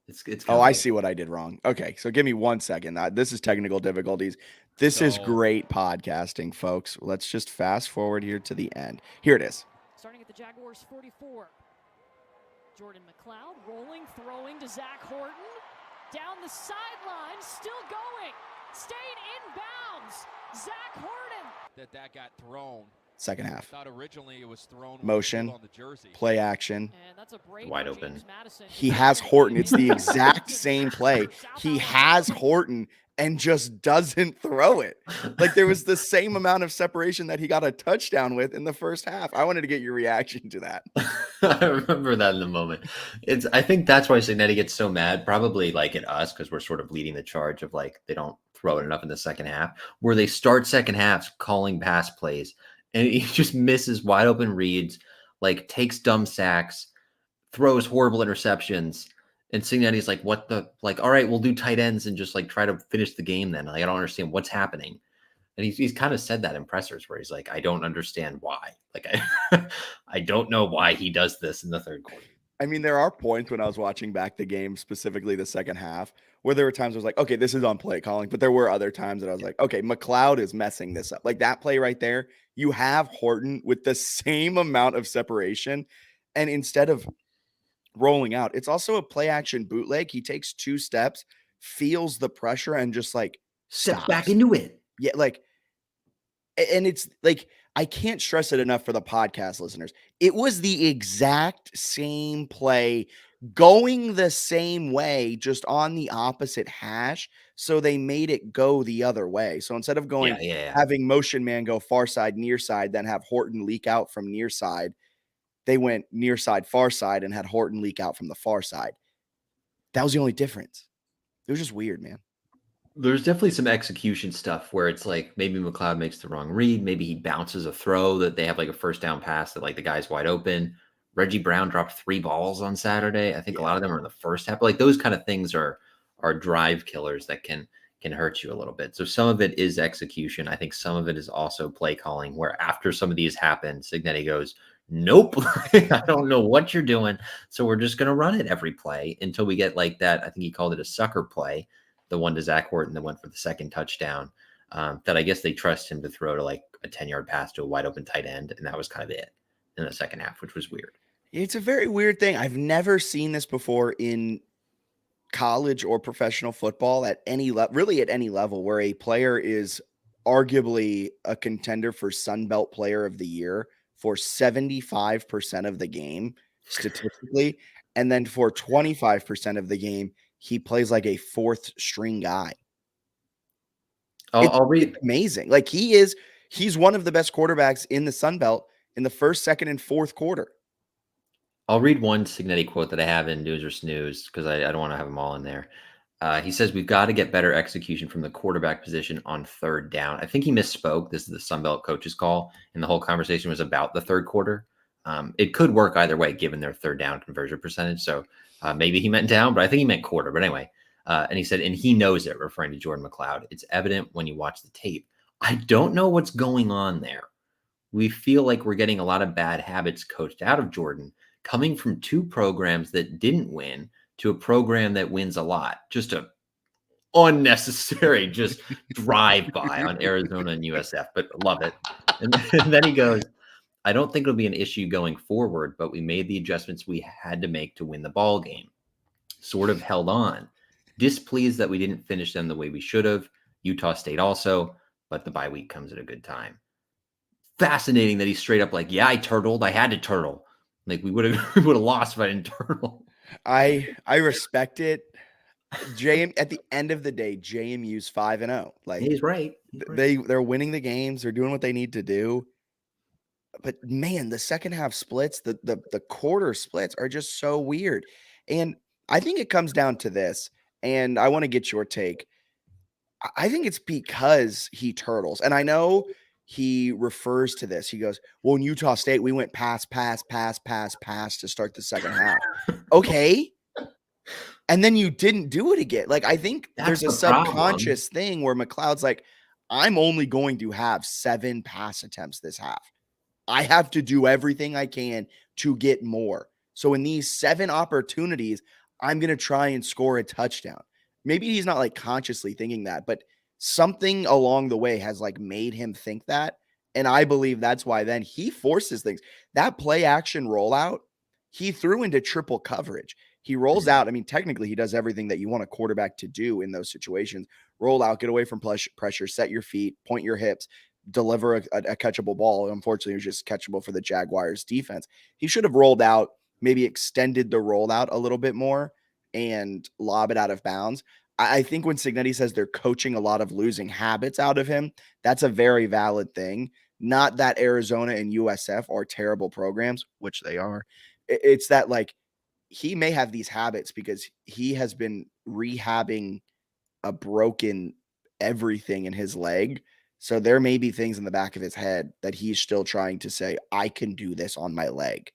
It's oh, I see what I did wrong. Okay, so give me 1 second. This is technical difficulties. This is great podcasting, folks. Let's just fast forward here to the end. Here it is. Starting at the Jaguars 44. Jordan McLeod rolling, throwing to Zach Horton. Down the sideline, still going. Staying inbounds. Zach Horton. that got thrown second half. Thought originally it was thrown Motion, on the jersey. play action. And that's a break Wide for open. James Madison. He has Horton. It's the exact same play. He has Horton and just doesn't throw it. Like there was the same amount of separation that he got a touchdown with in the first half. I wanted to get your reaction to that. I remember that in the moment. I think that's why Signetti gets so mad, probably like at us, because we're sort of leading the charge of like they don't throw it enough in the second half, where they start second halves calling pass plays and he just misses wide open reads, like takes dumb sacks, throws horrible interceptions. And Signetti's like, what the, like, all right, we'll do tight ends and just like try to finish the game then. Like, I don't understand what's happening. And he's kind of said that in pressers where he's like, I don't understand why. Like, I don't know why he does this in the third quarter. I mean, there are points when I was watching back the game, specifically the second half, where there were times I was like, okay, this is on play calling. But there were other times that I was like, okay, McLeod is messing this up. Like that play right there, you have Horton with the same amount of separation. And instead of rolling out, it's also a play action bootleg. He takes 2 steps, feels the pressure, and just like steps back into it. Yeah, like, and it's like, I can't stress it enough for the podcast listeners. It was the exact same play going the same way, just on the opposite hash. So they made it go the other way. So instead of going, having motion man go far side, near side, then have Horton leak out from near side, they went near side, far side, and had Horton leak out from the far side. That was the only difference. It was just weird, man. There's definitely some execution stuff where it's like maybe McLeod makes the wrong read. Maybe he bounces a throw that they have like a first down pass that like the guy's wide open. Reggie Brown dropped 3 balls on Saturday. I think a lot of them are in the first half. But like those kind of things are drive killers that can hurt you a little bit. So some of it is execution. I think some of it is also play calling where after some of these happen, Signetti goes, nope, I don't know what you're doing. So we're just going to run it every play until we get like that. I think he called it a sucker play. The one to Zach Horton that went for the second touchdown, that I guess they trust him to throw to like a 10-yard pass to a wide open tight end. And that was kind of it in the second half, which was weird. It's a very weird thing. I've never seen this before in college or professional football at any level, really at any level, where a player is arguably a contender for Sun Belt Player of the Year for 75% of the game statistically. And then for 25% of the game, he plays like a 4th string guy. I'll read. Amazing. Like he's one of the best quarterbacks in the Sun Belt in the first, second, and fourth quarter. I'll read one Signetti quote that I have in News or Snooze because I don't want to have them all in there. He says, we've got to get better execution from the quarterback position on third down. I think he misspoke. This is the Sun Belt coach's call. And the whole conversation was about the third quarter. It could work either way, given their third down conversion percentage. So maybe he meant down, but I think he meant quarter. But anyway, and he said, and he knows it, referring to Jordan McLeod. It's evident when you watch the tape. I don't know what's going on there. We feel like we're getting a lot of bad habits coached out of Jordan, coming from 2 programs that didn't win to a program that wins a lot. Just a unnecessary just drive-by on Arizona and USF, but love it. And then he goes, I don't think it'll be an issue going forward, but we made the adjustments we had to make to win the ball game. Sort of held on. Displeased that we didn't finish them the way we should have. Utah State also, but the bye week comes at a good time. Fascinating that he's straight up like, yeah, I turtled. I had to turtle. Like we would have lost if I didn't turtle. I respect it. At the end of the day, JMU's 5-0. Like he's right. They're winning the games. They're doing what they need to do. But man, the second half splits, the quarter splits are just so weird. And I think it comes down to this, and I want to get your take. I think it's because he turtles. And I know he refers to this. He goes, well, in Utah State, we went pass to start the second half. Okay. And then you didn't do it again. Like, I think there's a subconscious thing where McLeod's like, I'm only going to have 7 pass attempts this half. I have to do everything I can to get more. So in these 7 opportunities, I'm going to try and score a touchdown. Maybe he's not like consciously thinking that, but something along the way has like made him think that. And I believe that's why then he forces things. That play action rollout, he threw into triple coverage. He rolls out. I mean, technically he does everything that you want a quarterback to do in those situations. Roll out, get away from pressure, set your feet, point your hips, deliver a catchable ball. Unfortunately, it was just catchable for the Jaguars defense. He should have rolled out, maybe extended the rollout a little bit more and lob it out of bounds. I think when Cignetti says they're coaching a lot of losing habits out of him, that's a very valid thing. Not that Arizona and USF are terrible programs, which they are. It's that like he may have these habits because he has been rehabbing a broken everything in his leg. So there may be things in the back of his head that he's still trying to say, I can do this on my leg.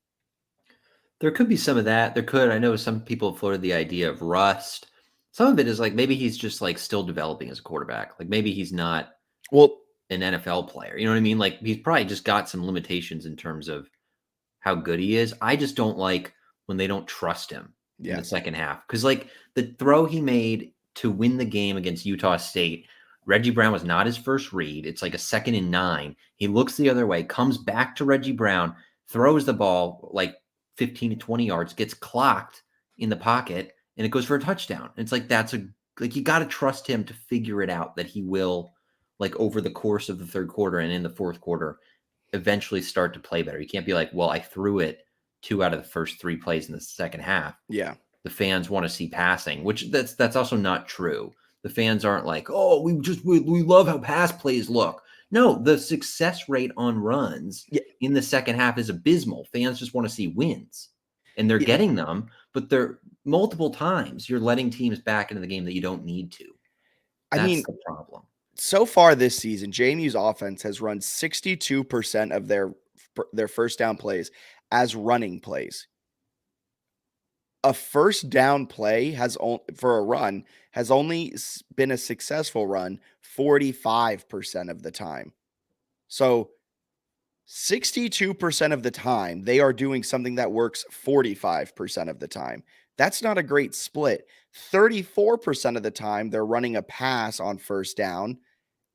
There could be some of that. There could. I know some people floated the idea of rust. Some of it is like maybe he's just like still developing as a quarterback. Like maybe he's not an NFL player. You know what I mean? Like he's probably just got some limitations in terms of how good he is. I just don't like when they don't trust him in the second half. Because like the throw he made to win the game against Utah State, Reggie Brown was not his first read. It's like a 2nd and 9. He looks the other way, comes back to Reggie Brown, throws the ball like 15 to 20 yards, gets clocked in the pocket, and it goes for a touchdown. And it's like you got to trust him to figure it out that he will, like over the course of the third quarter and in the fourth quarter, eventually start to play better. You can't be like, well, I threw it 2 out of the first 3 plays in the second half. Yeah. The fans want to see passing, which that's also not true. The fans aren't like, oh, we love how pass plays look. No, the success rate on runs in the second half is abysmal. Fans just want to see wins, and they're getting them, but they're multiple times you're letting teams back into the game that you don't need to. That's the problem. So far this season, JMU's offense has run 62% of their first down plays as running plays. A first down play for a run has only been a successful run 45% of the time. So 62% of the time, they are doing something that works 45% of the time. That's not a great split. 34% of the time, they're running a pass on first down,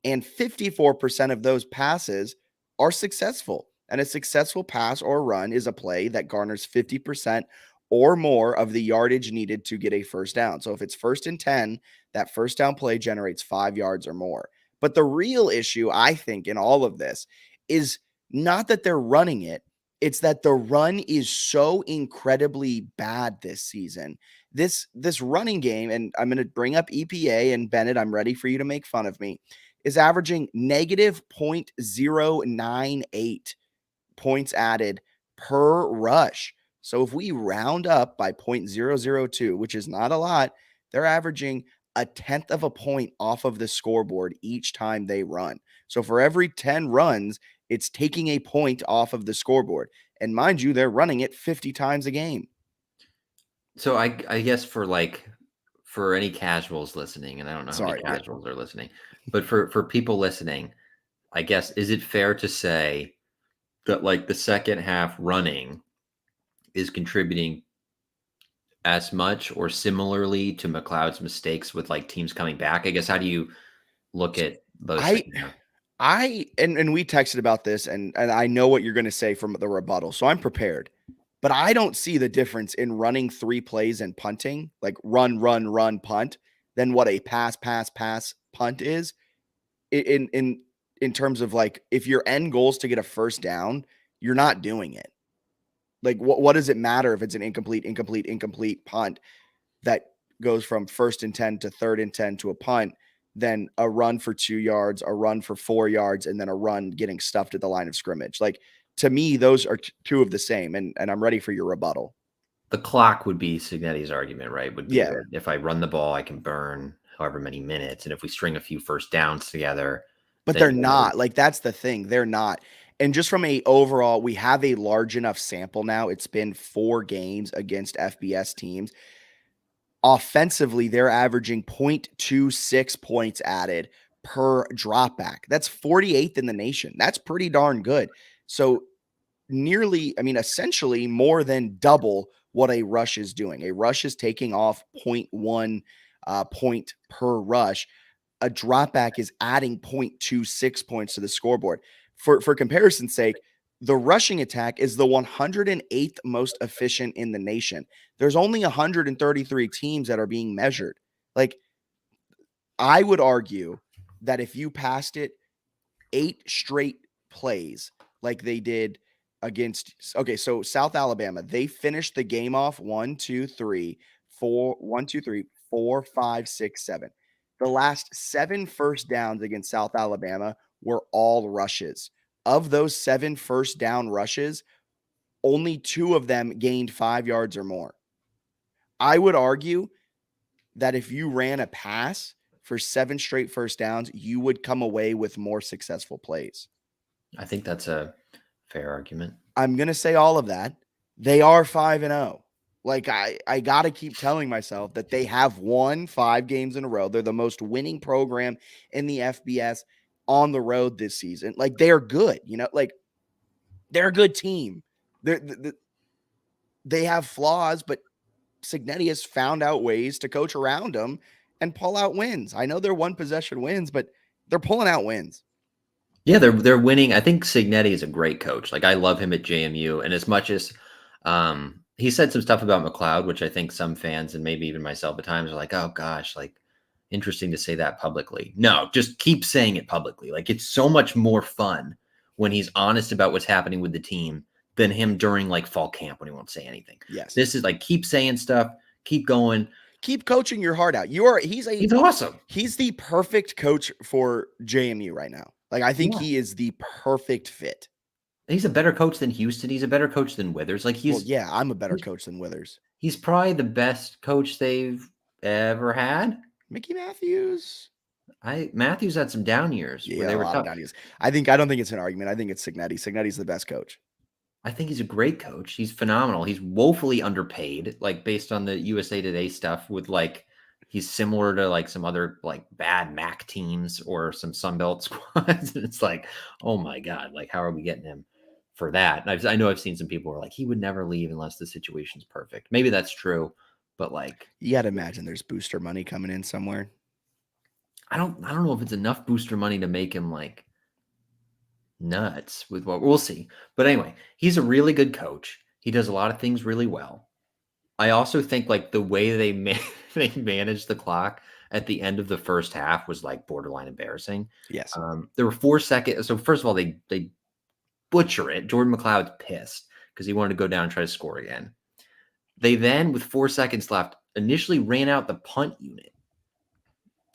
and 54% of those passes are successful. And a successful pass or run is a play that garners 50% or more of the yardage needed to get a first down. So if it's 1st and 10, that first down play generates 5 yards or more. But the real issue, I think, in all of this is not that they're running it. It's that the run is so incredibly bad this season. This running game, and I'm going to bring up EPA, and Bennett, I'm ready for you to make fun of me, is averaging negative 0.098 points added per rush. So if we round up by 0.002, which is not a lot, they're averaging 1/10 of a point off of the scoreboard each time they run. So for every 10 runs, it's taking a point off of the scoreboard. And mind you, they're running it 50 times a game. So I guess for any casuals listening, and I don't know how many casuals are listening, but for people listening, I guess, is it fair to say that like the second half running is contributing as much or similarly to McLeod's mistakes with like teams coming back? I guess, how do you look at those things? And we texted about this, and I know what you're going to say from the rebuttal, so I'm prepared. But I don't see the difference in running 3 plays and punting, like run, punt, than what a pass, punt is. In terms of like, if your end goal is to get a first down, you're not doing it. Like, what does it matter if it's an incomplete punt that goes from 1st and 10 to 3rd and 10 to a punt, then a run for 2 yards, a run for 4 yards, and then a run getting stuffed at the line of scrimmage? Like, to me, those are two of the same, and I'm ready for your rebuttal. The clock would be Cignetti's argument, right? Would be that if I run the ball, I can burn however many minutes, and if we string a few first downs together. But they're not. Like, that's the thing. They're not. And just from a overall, we have a large enough sample now. It's been 4 games against FBS teams. Offensively, they're averaging 0.26 points added per dropback. That's 48th in the nation. That's pretty darn good. So essentially more than double what a rush is doing. A rush is taking off 0.1 point per rush. A dropback is adding 0.26 points to the scoreboard. For comparison's sake, the rushing attack is the 108th most efficient in the nation. There's only 133 teams that are being measured. Like, I would argue that if you passed it 8 straight plays like they did against, okay, so South Alabama, they finished the game off 1, 2, 3, 4, 1, 2, 3, 4, 5, 6, 7. The last 7 first downs against South Alabama were all rushes. Of those 7 first down rushes, only 2 of them gained 5 yards or more. I would argue that if you ran a pass for 7 straight first downs, you would come away with more successful plays. I think that's a fair argument. I'm going to say all of that. They are 5-0. Like, I got to keep telling myself that they have won 5 games in a row. They're the most winning program in the FBS on the road this season. Like, they're good, like they're a good team. They have flaws, but Cignetti has found out ways to coach around them and pull out wins. I know they're 1 possession wins, but they're pulling out wins. Yeah, they're winning. I think Cignetti is a great coach. Like, I love him at JMU, and as much as he said some stuff about McLeod, which I think some fans and maybe even myself at times are like, oh gosh, like, interesting to say that publicly. No, just keep saying it publicly. Like, it's so much more fun when he's honest about what's happening with the team than him during like fall camp when he won't say anything. Yes. This is like, keep saying stuff, keep going. Keep coaching your heart out. He's awesome. He's the perfect coach for JMU right now. Like, I think he is the perfect fit. He's a better coach than Houston. He's a better coach than Withers. Like, I'm a better coach than Withers. He's probably the best coach they've ever had. Mickey Matthews. Matthews had some down years where they were tough. Down years. I don't think it's an argument. I think it's Cignetti. Cignetti's the best coach. I think he's a great coach. He's phenomenal. He's woefully underpaid, like based on the USA Today stuff with like, he's similar to like some other like bad MAC teams or some Sunbelt squads. And it's like, oh my God, like how are we getting him for that? And I know I've seen some people who are like, he would never leave unless the situation's perfect. Maybe that's true, but like, you got to imagine there's booster money coming in somewhere. I don't know if it's enough booster money to make him like nuts with what we'll see. But anyway, he's a really good coach. He does a lot of things really well. I also think like the way they managed the clock at the end of the first half was like borderline embarrassing. Yes. There were 4 seconds. So first of all, they butcher it. Jordan McLeod's pissed because he wanted to go down and try to score again. They then, with 4 seconds left, initially ran out the punt unit.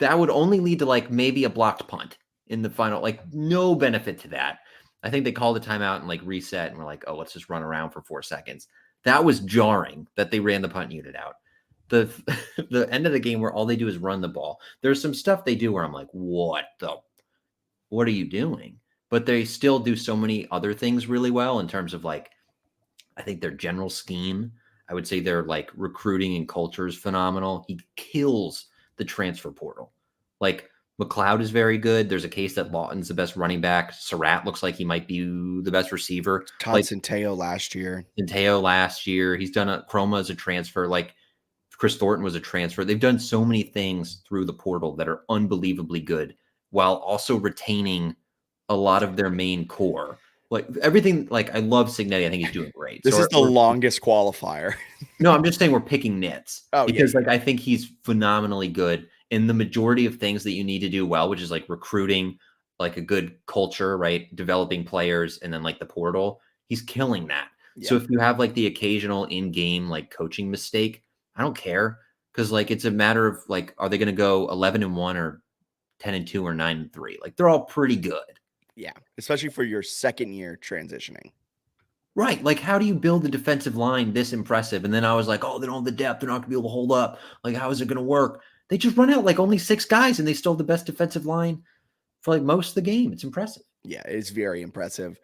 That would only lead to like maybe a blocked punt in the final, like no benefit to that. I think they called the timeout and like reset and were like, oh, let's just run around for 4 seconds. That was jarring that they ran the punt unit out. The end of the game where all they do is run the ball. There's some stuff they do where I'm like, what are you doing? But they still do so many other things really well in terms of like, I think their general scheme, I would say their like recruiting and culture is phenomenal. He kills the transfer portal. Like McLeod is very good. There's a case that Lawton's the best running back. Surratt looks like he might be the best receiver. Todd Centeio last year. He's done Chroma as a transfer. Like Chris Thornton was a transfer. They've done so many things through the portal that are unbelievably good while also retaining a lot of their main core. Like everything, like I love Cignetti. I think he's doing great. This is the longest qualifier. No, I'm just saying we're picking nits. Because like I think he's phenomenally good in the majority of things that you need to do well, which is like recruiting, like a good culture, right? Developing players, and then like the portal. He's killing that. Yeah. So if you have like the occasional in-game like coaching mistake, I don't care, because like it's a matter of like, are they going to go 11-1 or 10-2 or 9-3? Like they're all pretty good. Yeah, especially for your second year transitioning. Right. Like, how do you build the defensive line this impressive? And then I was like, oh, they don't have the depth. They're not going to be able to hold up. Like, how is it going to work? They just run out like only 6 guys, and they still have the best defensive line for like most of the game. It's impressive. Yeah, it's very impressive.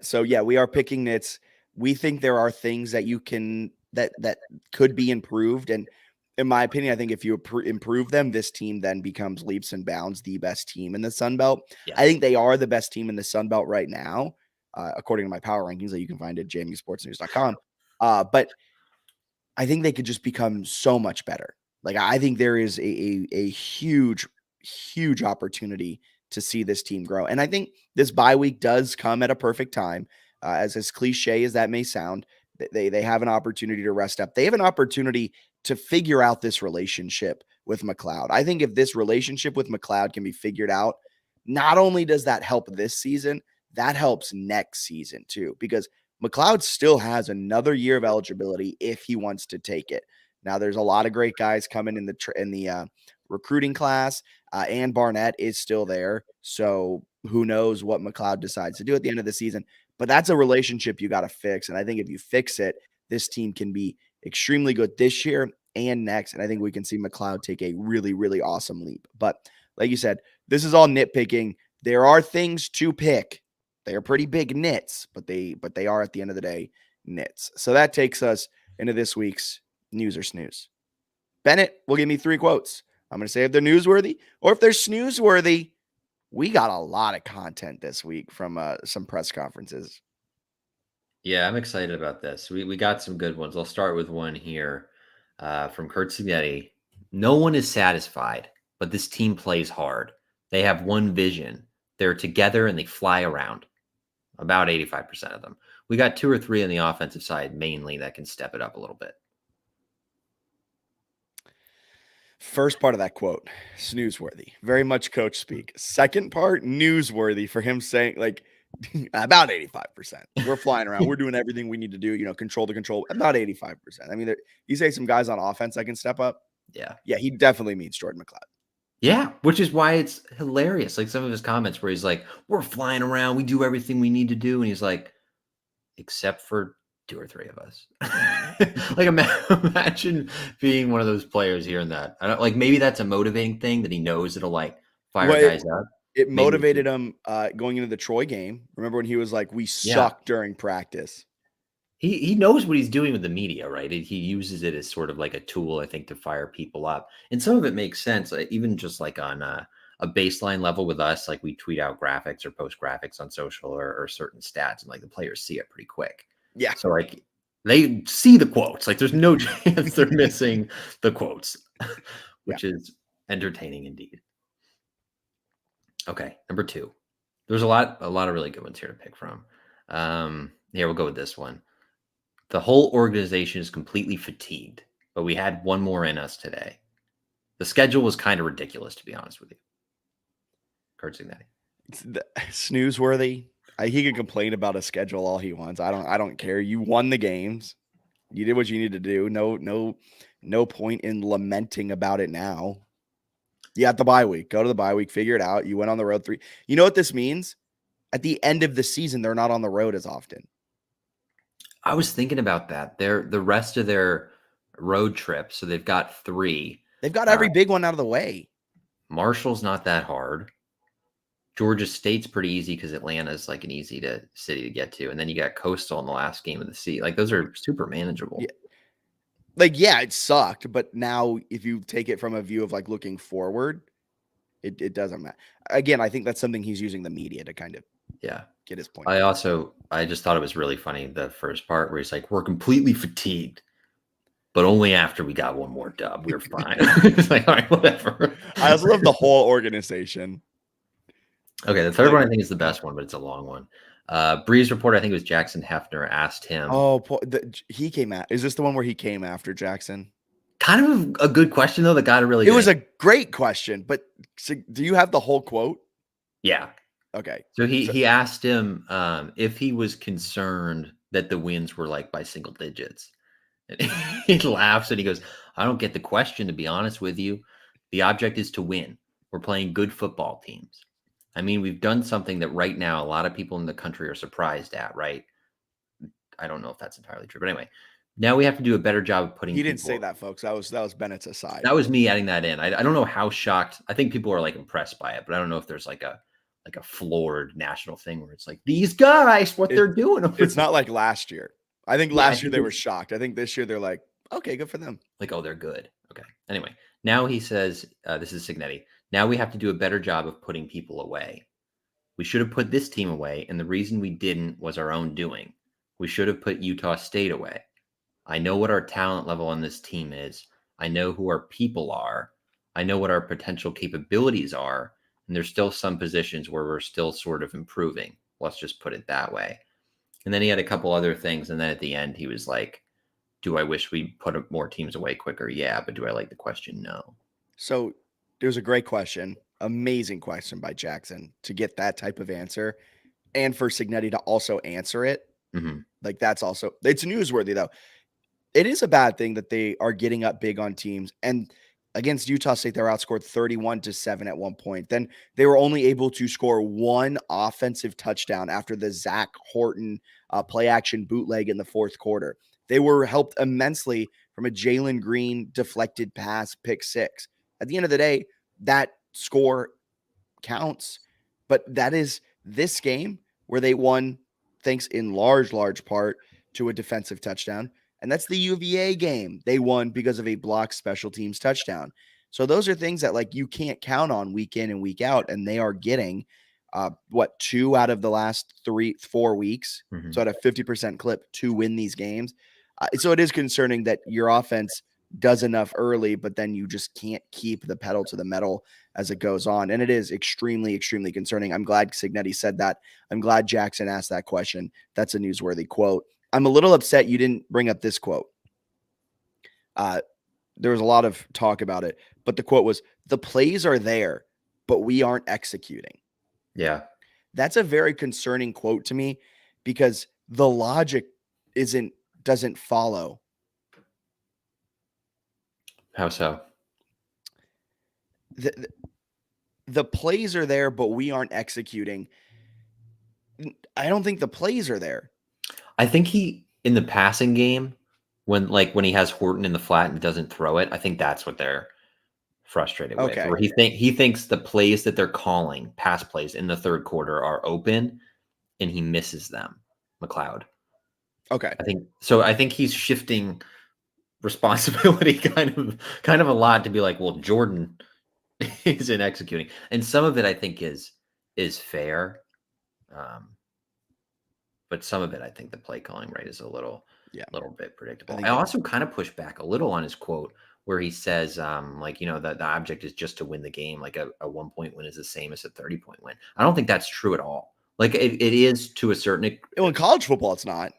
So yeah, we are picking nits. We think there are things that you can that could be improved, and in my opinion, I think if you improve them, this team then becomes leaps and bounds the best team in the Sun Belt. Yeah. I think they are the best team in the Sun Belt right now, according to my power rankings that you can find at jmusportsnews.com. But I think they could just become so much better. Like, I think there is a huge, huge opportunity to see this team grow. And I think this bye week does come at a perfect time. As cliche as that may sound, they have an opportunity to rest up. They have an opportunity to figure out this relationship with McLeod. I think if this relationship with McLeod can be figured out, not only does that help this season, that helps next season too, because McLeod still has another year of eligibility if he wants to take it. Now, there's a lot of great guys coming in the recruiting class, and Barnett is still there. So who knows what McLeod decides to do at the end of the season. But that's a relationship you got to fix. And I think if you fix it, this team can be extremely good this year and next. And I think we can see McLeod take a really, really awesome leap. But like you said, this is all nitpicking. There are things to pick. They are pretty big nits, but they are at the end of the day nits. So that takes us into this week's news or snooze. Bennett will give me 3 quotes. I'm going to say if they're newsworthy or if they're snoozeworthy. We got a lot of content this week from some press conferences. Yeah, I'm excited about this. We got some good ones. I'll start with one here from Kurt Signetti. No one is satisfied, but this team plays hard. They have one vision. They're together and they fly around. About 85% of them. We got 2 or 3 on the offensive side mainly that can step it up a little bit. First part of that quote, snoozeworthy, very much coach speak. Second part, newsworthy for him saying like about 85%. We're flying around. We're doing everything we need to do, control the control. About 85%. I mean, you say some guys on offense that can step up. Yeah. Yeah, he definitely means Jordan McLeod. Yeah, which is why it's hilarious. Like some of his comments where he's like, we're flying around. We do everything we need to do. And he's like, except for 2 or 3 of us. Like imagine being one of those players hearing that. I don't like, maybe that's a motivating thing that he knows it'll like fire guys up. It motivated him going into the Troy game. Remember when he was like, we suck during practice. He knows what he's doing with the media, right? He uses it as sort of like a tool, I think, to fire people up. And some of it makes sense, even just like on a baseline level with us, like we tweet out graphics or post graphics on social or certain stats, and like the players see it pretty quick. Yeah. So like they see the quotes. Like there's no chance they're missing the quotes, which is entertaining indeed. Okay, number 2. There's a lot of really good ones here to pick from. Here we'll go with this one. The whole organization is completely fatigued, but we had one more in us today. The schedule was kind of ridiculous, to be honest with you. Kurt Signetti. Snoozeworthy. He can complain about a schedule all he wants. I don't care. You won the games. You did what you needed to do. No point in lamenting about it now. You got the bye week. Go to the bye week. Figure it out. You went on the road 3. You know what this means? At the end of the season, they're not on the road as often. I was thinking about that. The rest of their road trip, so they've got 3. They've got every big one out of the way. Marshall's not that hard. Georgia State's pretty easy because Atlanta's like an easy city to get to. And then you got Coastal in the last game of the season. Like those are super manageable. Yeah. It sucked. But now if you take it from a view of like looking forward, it doesn't matter. Again, I think that's something he's using the media to kind of get his point. I just thought it was really funny, the first part where he's like, we're completely fatigued, but only after we got one more dub. We're fine. It's like, all right, whatever. I also love the whole organization. Okay, the third one I think is the best one, but it's a long one. Breeze report, I think it was Jackson Hefner, asked him. Oh, he came out. Is this the one where he came after Jackson? Kind of a good question, though. That got a really. It was a great question, but do you have the whole quote? Yeah. Okay. So he asked him if he was concerned that the wins were like by single digits. And he laughs and he goes, I don't get the question, to be honest with you. The object is to win. We're playing good football teams. I mean, we've done something that right now a lot of people in the country are surprised at, right? I don't know if that's entirely true. But anyway, now we have to do a better job of putting He didn't say that, folks. That was Bennett's aside. That was me adding that in. I don't know how shocked. I think people are like impressed by it, but I don't know if there's like a floored national thing where it's like, these guys, they're doing. It's not like last year. I think last year they were shocked. I think this year they're like, okay, good for them. Like, oh, they're good. Okay. Anyway, now he says, this is Signetti. Now we have to do a better job of putting people away. We should have put this team away, and the reason we didn't was our own doing. We should have put Utah State away. I know what our talent level on this team is. I know who our people are. I know what our potential capabilities are. And there's still some positions where we're still sort of improving. Let's just put it that way. And then he had a couple other things. And then at the end, he was like, do I wish we put more teams away quicker? Yeah. But do I like the question? No. So it was a great question. Amazing question by Jackson to get that type of answer, and for Cignetti to also answer it. Like that's also, it's newsworthy though. It is a bad thing that they are getting up big on teams, and against Utah State, they were outscored 31-7 at one point. Then they were only able to score one offensive touchdown after the Zach Horton play action bootleg in the fourth quarter. They were helped immensely from a Jalen Green deflected pass, pick six. At the end of the day, that score counts, but that is this game where they won thanks in large part to a defensive touchdown. And that's the UVA game. They won because of a blocked special teams touchdown. So those are things that like you can't count on week in and week out. And they are getting 2 out of the last 4 weeks. So at a 50% clip to win these games. So it is concerning that your offense does enough early, but then you just can't keep the pedal to the metal as it goes on. And it is extremely concerning. I'm glad Cignetti said that. I'm glad Jackson asked that question. That's a newsworthy quote. I'm a little upset you didn't bring up this quote. There was a lot of talk about it, but the quote was, "The plays are there, but we aren't executing." Yeah. That's a very concerning quote to me because the logic doesn't follow. How so? The plays are there, but we aren't executing. I don't think the plays are there. I think in the passing game, when he has Horton in the flat and doesn't throw it, I think that's what they're frustrated with. Where he thinks the plays that they're calling, pass plays in the third quarter, are open, and he misses them. McLeod. Okay. I think he's shifting responsibility kind of a lot to be like, well, Jordan isn't executing, and some of it I think is fair. But some of it, I think the play calling rate is a little bit predictable. I also kind of push back a little on his quote where he says, the object is just to win the game. Like a 1-point win is the same as a 30-point win. I don't think that's true at all. Like it is to a certain. In college football, it's not.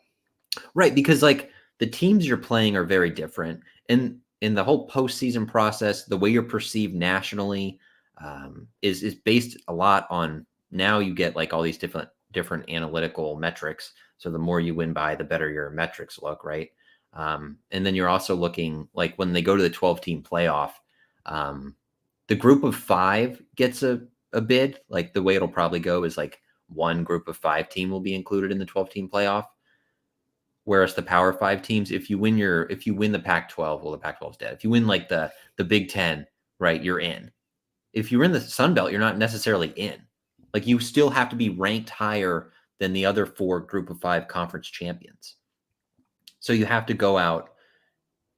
Right, because like the teams you're playing are very different, and in the whole postseason process, the way you're perceived nationally is based a lot on. Now you get like all these different analytical metrics. So the more you win by, the better your metrics look, right? And then you're also looking like when they go to the 12-team playoff, the group of 5 gets a bid. Like the way it'll probably go is like one group of 5 team will be included in the 12-team playoff. Whereas the Power 5 teams, if you win the Pac-12, well, the Pac-12 is dead. If you win like the Big Ten, right, you're in. If you're in the Sun Belt, you're not necessarily in. Like you still have to be ranked higher than the other 4 group of 5 conference champions. So you have to go out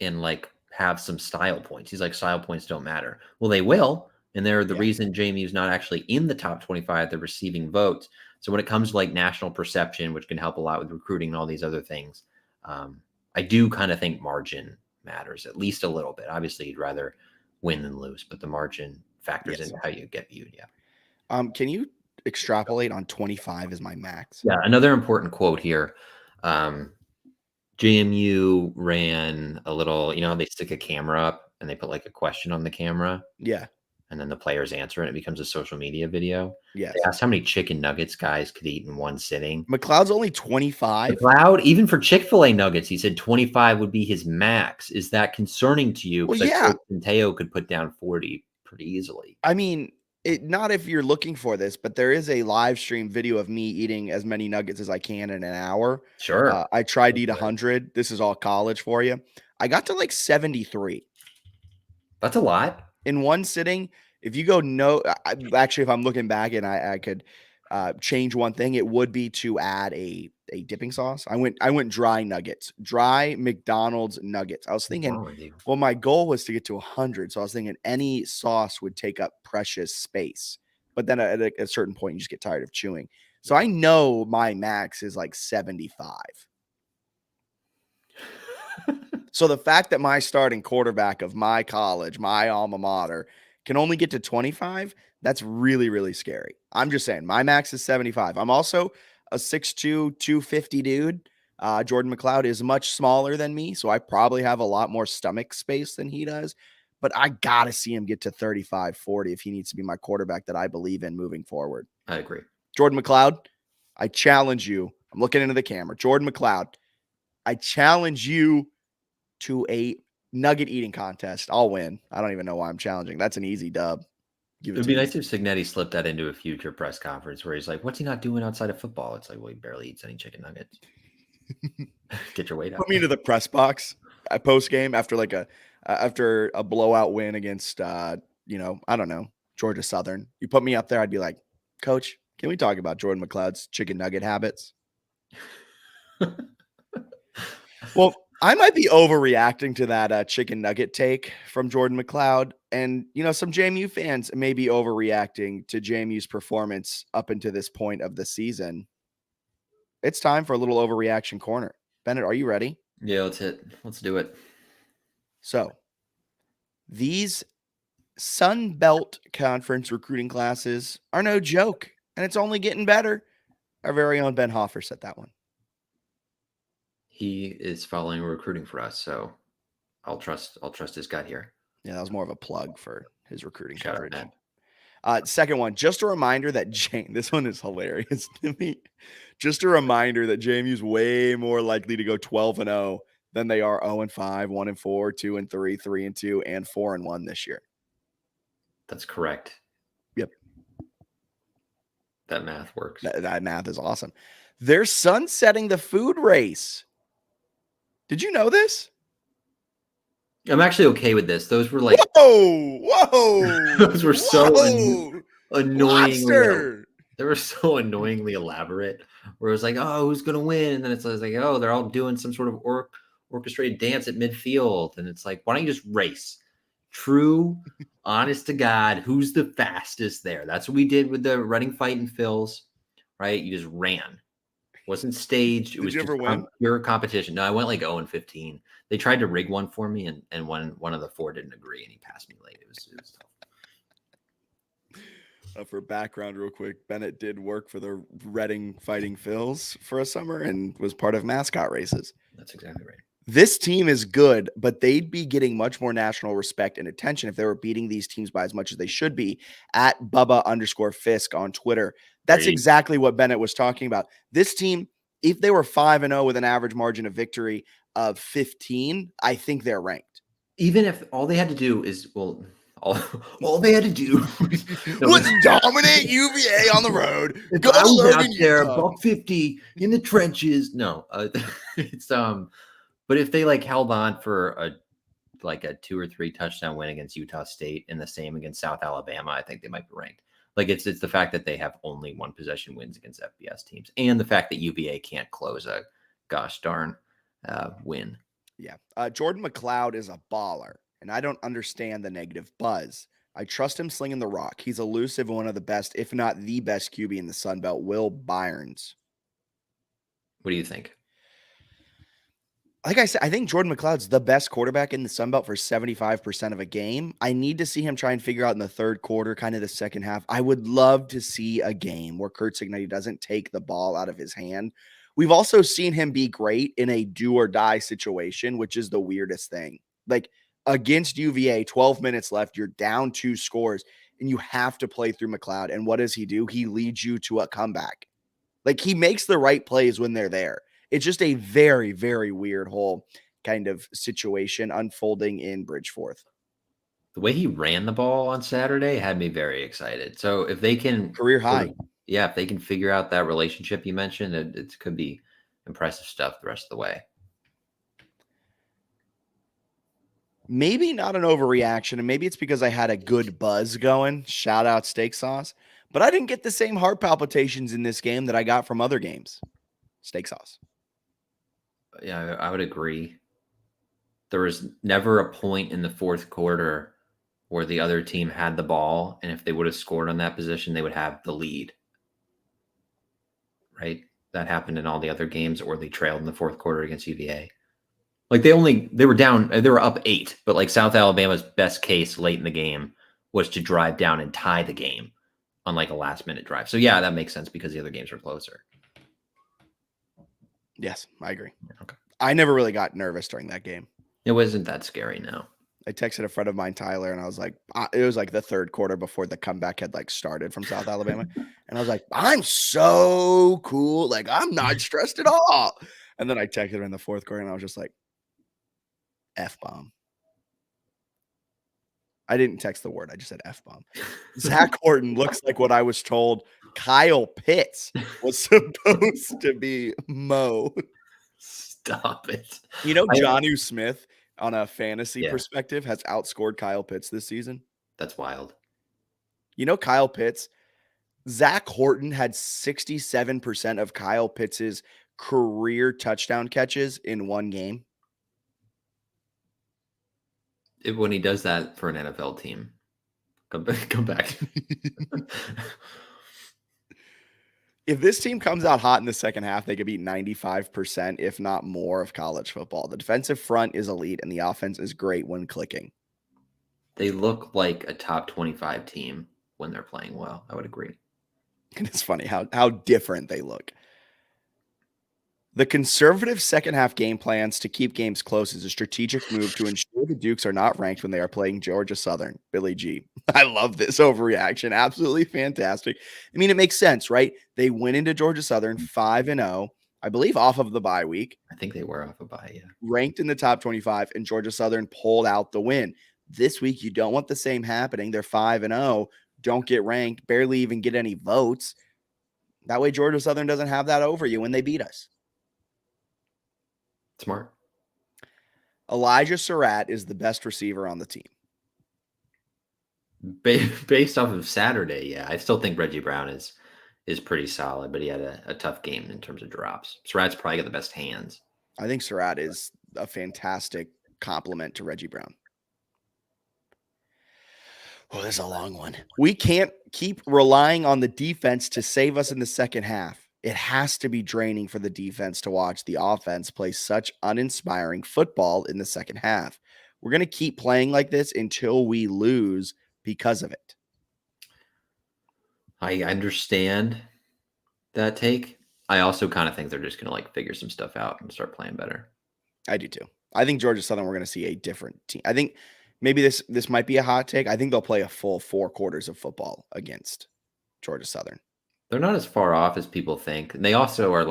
and like have some style points. He's like, style points don't matter. Well, they will. And they're the reason JMU is not actually in the top 25. They're receiving votes. So when it comes to like national perception, which can help a lot with recruiting and all these other things, I do kind of think margin matters at least a little bit. Obviously, you'd rather win than lose, but the margin factors into how you get viewed. Yeah. Can you extrapolate on 25 as my max? Yeah. Another important quote here. JMU ran a little, they stick a camera up and they put like a question on the camera. Yeah. And then the players answer and it becomes a social media video. Yes. They asked how many chicken nuggets guys could eat in one sitting. McLeod's only 25. McLeod, even for Chick-fil-A nuggets, he said 25 would be his max. Is that concerning to you? Well, yeah. Teo could put down 40 pretty easily. I mean, not if you're looking for this, but there is a live stream video of me eating as many nuggets as I can in an hour. Sure. I tried to eat 100. This is all college for you. I got to like 73. That's a lot. In one sitting. If you go actually, if I'm looking back and I could change one thing, it would be to add a dipping sauce. I went dry nuggets, dry McDonald's nuggets. I was thinking, well, my goal was to get to 100. So I was thinking any sauce would take up precious space. But then at a certain point, you just get tired of chewing. So I know my max is like 75. So the fact that my starting quarterback of my college, my alma mater, can only get to 25, that's really, really scary. I'm just saying, my max is 75. I'm also a 6'2", 250 dude. Jordan McLeod is much smaller than me, so I probably have a lot more stomach space than he does. but I got to see him get to 35, 40 if he needs to be my quarterback that I believe in moving forward. I agree. Jordan McLeod, I challenge you. I'm looking into the camera. Jordan McLeod, I challenge you to a nugget eating contest. I'll win. I don't even know why I'm challenging. That's an easy dub. It would be nice if Signetti slipped that into a future press conference where he's like, what's he not doing outside of football? It's like, well, he barely eats any chicken nuggets. Get your weight up. Put me into the press box at post game after after a blowout win against I don't know, Georgia Southern. You put me up there, I'd be like, Coach, can we talk about Jordan McLeod's chicken nugget habits? Well, I might be overreacting to that chicken nugget take from Jordan McLeod. And, some JMU fans may be overreacting to JMU's performance up until this point of the season. It's time for a little overreaction corner. Bennett, are you ready? Yeah, let's do it. So, these Sun Belt Conference recruiting classes are no joke, and it's only getting better. Our very own Ben Hoffer said that one. He is following recruiting for us, so I'll trust his gut here. Yeah, that was more of a plug for his recruiting Shout coverage. out, Second one, just a reminder that this one is hilarious to me. Just a reminder that JMU's way more likely to go 12-0 than they are 0-5, 1-4, 2-3, 3-2, and 4-1 this year. That's correct. Yep. That math works. That math is awesome. They're sunsetting the food race. Did you know this? I'm actually okay with this. Those were like, whoa. Those were so annoyingly. They were so annoyingly elaborate. Where it was like, oh, who's gonna win? And then it's like, oh, they're all doing some sort of orchestrated dance at midfield, and it's like, why don't you just race? True, honest to God, who's the fastest there? That's what we did with the running fight in Phil's, right? You just ran. Wasn't staged. It was just pure competition. No, I went like 0-15. They tried to rig one for me, and one of the four didn't agree, and he passed me late. It was tough. For background, real quick, Bennett did work for the Reading Fighting Phils for a summer and was part of mascot races. That's exactly right. This team is good, but they'd be getting much more national respect and attention if they were beating these teams by as much as they should be. At Bubba_Fisk on Twitter. That's exactly what Bennett was talking about. This team, if they were 5-0 with an average margin of victory of 15, I think they're ranked. Even if all they had to do is, all they had to do was dominate UVA on the road. If I was out there, buck 50 in the trenches. No, it's But if they held on for a 2 or 3 touchdown win against Utah State and the same against South Alabama, I think they might be ranked. It's the fact that they have only 1 possession wins against FBS teams, and the fact that UVA can't close a gosh darn win. Yeah, Jordan McLeod is a baller, and I don't understand the negative buzz. I trust him slinging the rock. He's elusive and one of the best, if not the best QB in the Sun Belt. Will Byers. What do you think? Like I said, I think Jordan McLeod's the best quarterback in the Sun Belt for 75% of a game. I need to see him try and figure out in the third quarter, kind of the second half. I would love to see a game where Curt Cignetti doesn't take the ball out of his hand. We've also seen him be great in a do or die situation, which is the weirdest thing. Against UVA, 12 minutes left, you're down 2 scores, and you have to play through McLeod. And what does he do? He leads you to a comeback. He makes the right plays when they're there. It's just a very, very weird whole kind of situation unfolding in Bridgeforth. The way he ran the ball on Saturday had me very excited. So if they can career high, if they can figure out that relationship you mentioned, it could be impressive stuff the rest of the way. Maybe not an overreaction, and maybe it's because I had a good buzz going. Shout out Steak Sauce. But I didn't get the same heart palpitations in this game that I got from other games. Steak Sauce. Yeah, I would agree. There was never a point in the fourth quarter where the other team had the ball, and if they would have scored on that position, they would have the lead. Right? That happened in all the other games, or they trailed in the fourth quarter against UVA. They were up 8, but South Alabama's best case late in the game was to drive down and tie the game on a last minute drive. So yeah, that makes sense because the other games are closer. Yes, I agree. Okay. I never really got nervous during that game. It wasn't that scary, no. I texted a friend of mine, Tyler, and I was like, it was like the third quarter before the comeback had like started from South Alabama. And I was like, I'm so cool. Like, I'm not stressed at all. And then I texted her in the fourth quarter and I was just like, F-bomb. I didn't text the word. I just said F-bomb. Zach Horton looks like what I was told Kyle Pitts was supposed to be Mo. Stop it. You know, Jonnu Smith, on a fantasy perspective, has outscored Kyle Pitts this season. That's wild. You know, Kyle Pitts, Zach Horton had 67% of Kyle Pitts's career touchdown catches in one game. When he does that for an NFL team, come back. If this team comes out hot in the second half, they could beat 95%, if not more, of college football. The defensive front is elite, and the offense is great when clicking. They look like a top 25 team when they're playing well. I would agree. And it's funny how different they look. The conservative second half game plans to keep games close is a strategic move to ensure the Dukes are not ranked when they are playing Georgia Southern. Billy G. I love this overreaction. Absolutely fantastic. I mean, it makes sense, right? They went into Georgia Southern 5-0, I believe, off of the bye week. I think they were off a bye, yeah. Ranked in the top 25, and Georgia Southern pulled out the win. This week, you don't want the same happening. They're 5-0, don't get ranked, barely even get any votes. That way, Georgia Southern doesn't have that over you when they beat us. Smart. Elijah Surratt is the best receiver on the team. Based off of Saturday, yeah. I still think Reggie Brown is pretty solid, but he had a tough game in terms of drops. Surratt's probably got the best hands. I think Surratt is a fantastic compliment to Reggie Brown. Oh, this is a long one. We can't keep relying on the defense to save us in the second half. It has to be draining for the defense to watch the offense play such uninspiring football in the second half. We're going to keep playing like this until we lose because of it. I understand that take. I also kind of think they're just going to figure some stuff out and start playing better. I do too. I think Georgia Southern, we're going to see a different team. I think maybe this might be a hot take. I think they'll play a full 4 quarters of football against Georgia Southern. They're not as far off as people think. And they also are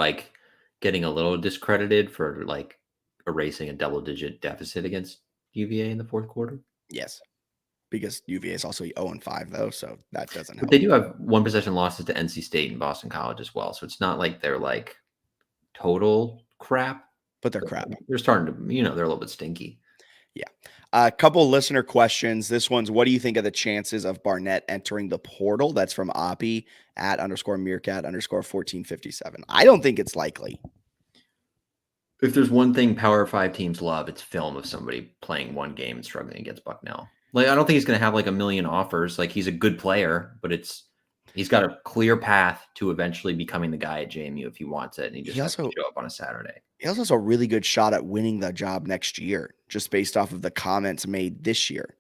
getting a little discredited for erasing a double-digit deficit against UVA in the fourth quarter. Yes, because UVA is also 0-5 though, so that doesn't help. But they do have 1-possession losses to NC State and Boston College as well, so it's not like they're total crap. But they're crap. They're starting to, they're a little bit stinky. Yeah. A couple listener questions. This one's, what do you think of the chances of Barnett entering the portal? That's from Oppie at _Meerkat_1457. I don't think it's likely. If there's one thing Power 5 teams love, it's film of somebody playing one game and struggling against Bucknell. I don't think he's going to have a million offers. He's a good player, but he's got a clear path to eventually becoming the guy at JMU if he wants it. And he just has to show up on a Saturday. He also has a really good shot at winning the job next year, just based off of the comments made this year.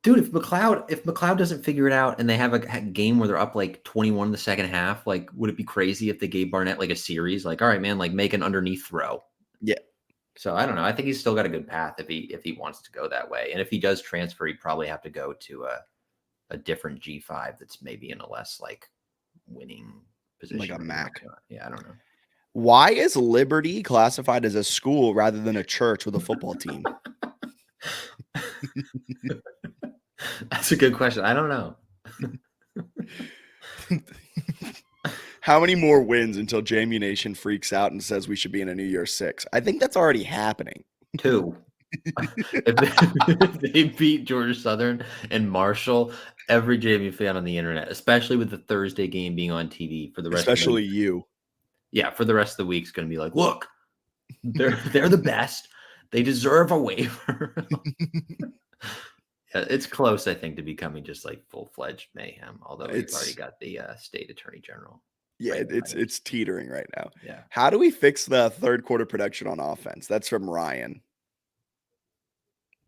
Dude, if McLeod doesn't figure it out and they have a game where they're up 21 in the second half, would it be crazy if they gave Barnett a series? All right, man, make an underneath throw. Yeah. So I don't know. I think he's still got a good path if he wants to go that way. And if he does transfer, he'd probably have to go to a different G5 that's maybe in a less winning position. Like a MAC. Yeah, I don't know. Why is Liberty classified as a school rather than a church with a football team? That's a good question. I don't know. How many more wins until JMU Nation freaks out and says we should be in a New Year's 6? I think that's already happening. 2. If they beat Georgia Southern and Marshall, every JMU fan on the internet, especially with the Thursday game being on TV for the rest especially of the week, you. Yeah, for the rest of the week, it's going to be look, they're the best. They deserve a waiver. Yeah, it's close, I think, to becoming just full-fledged mayhem, although we've already got the state attorney general. Yeah, it's teetering right now. Yeah. How do we fix the third quarter production on offense? That's from Ryan.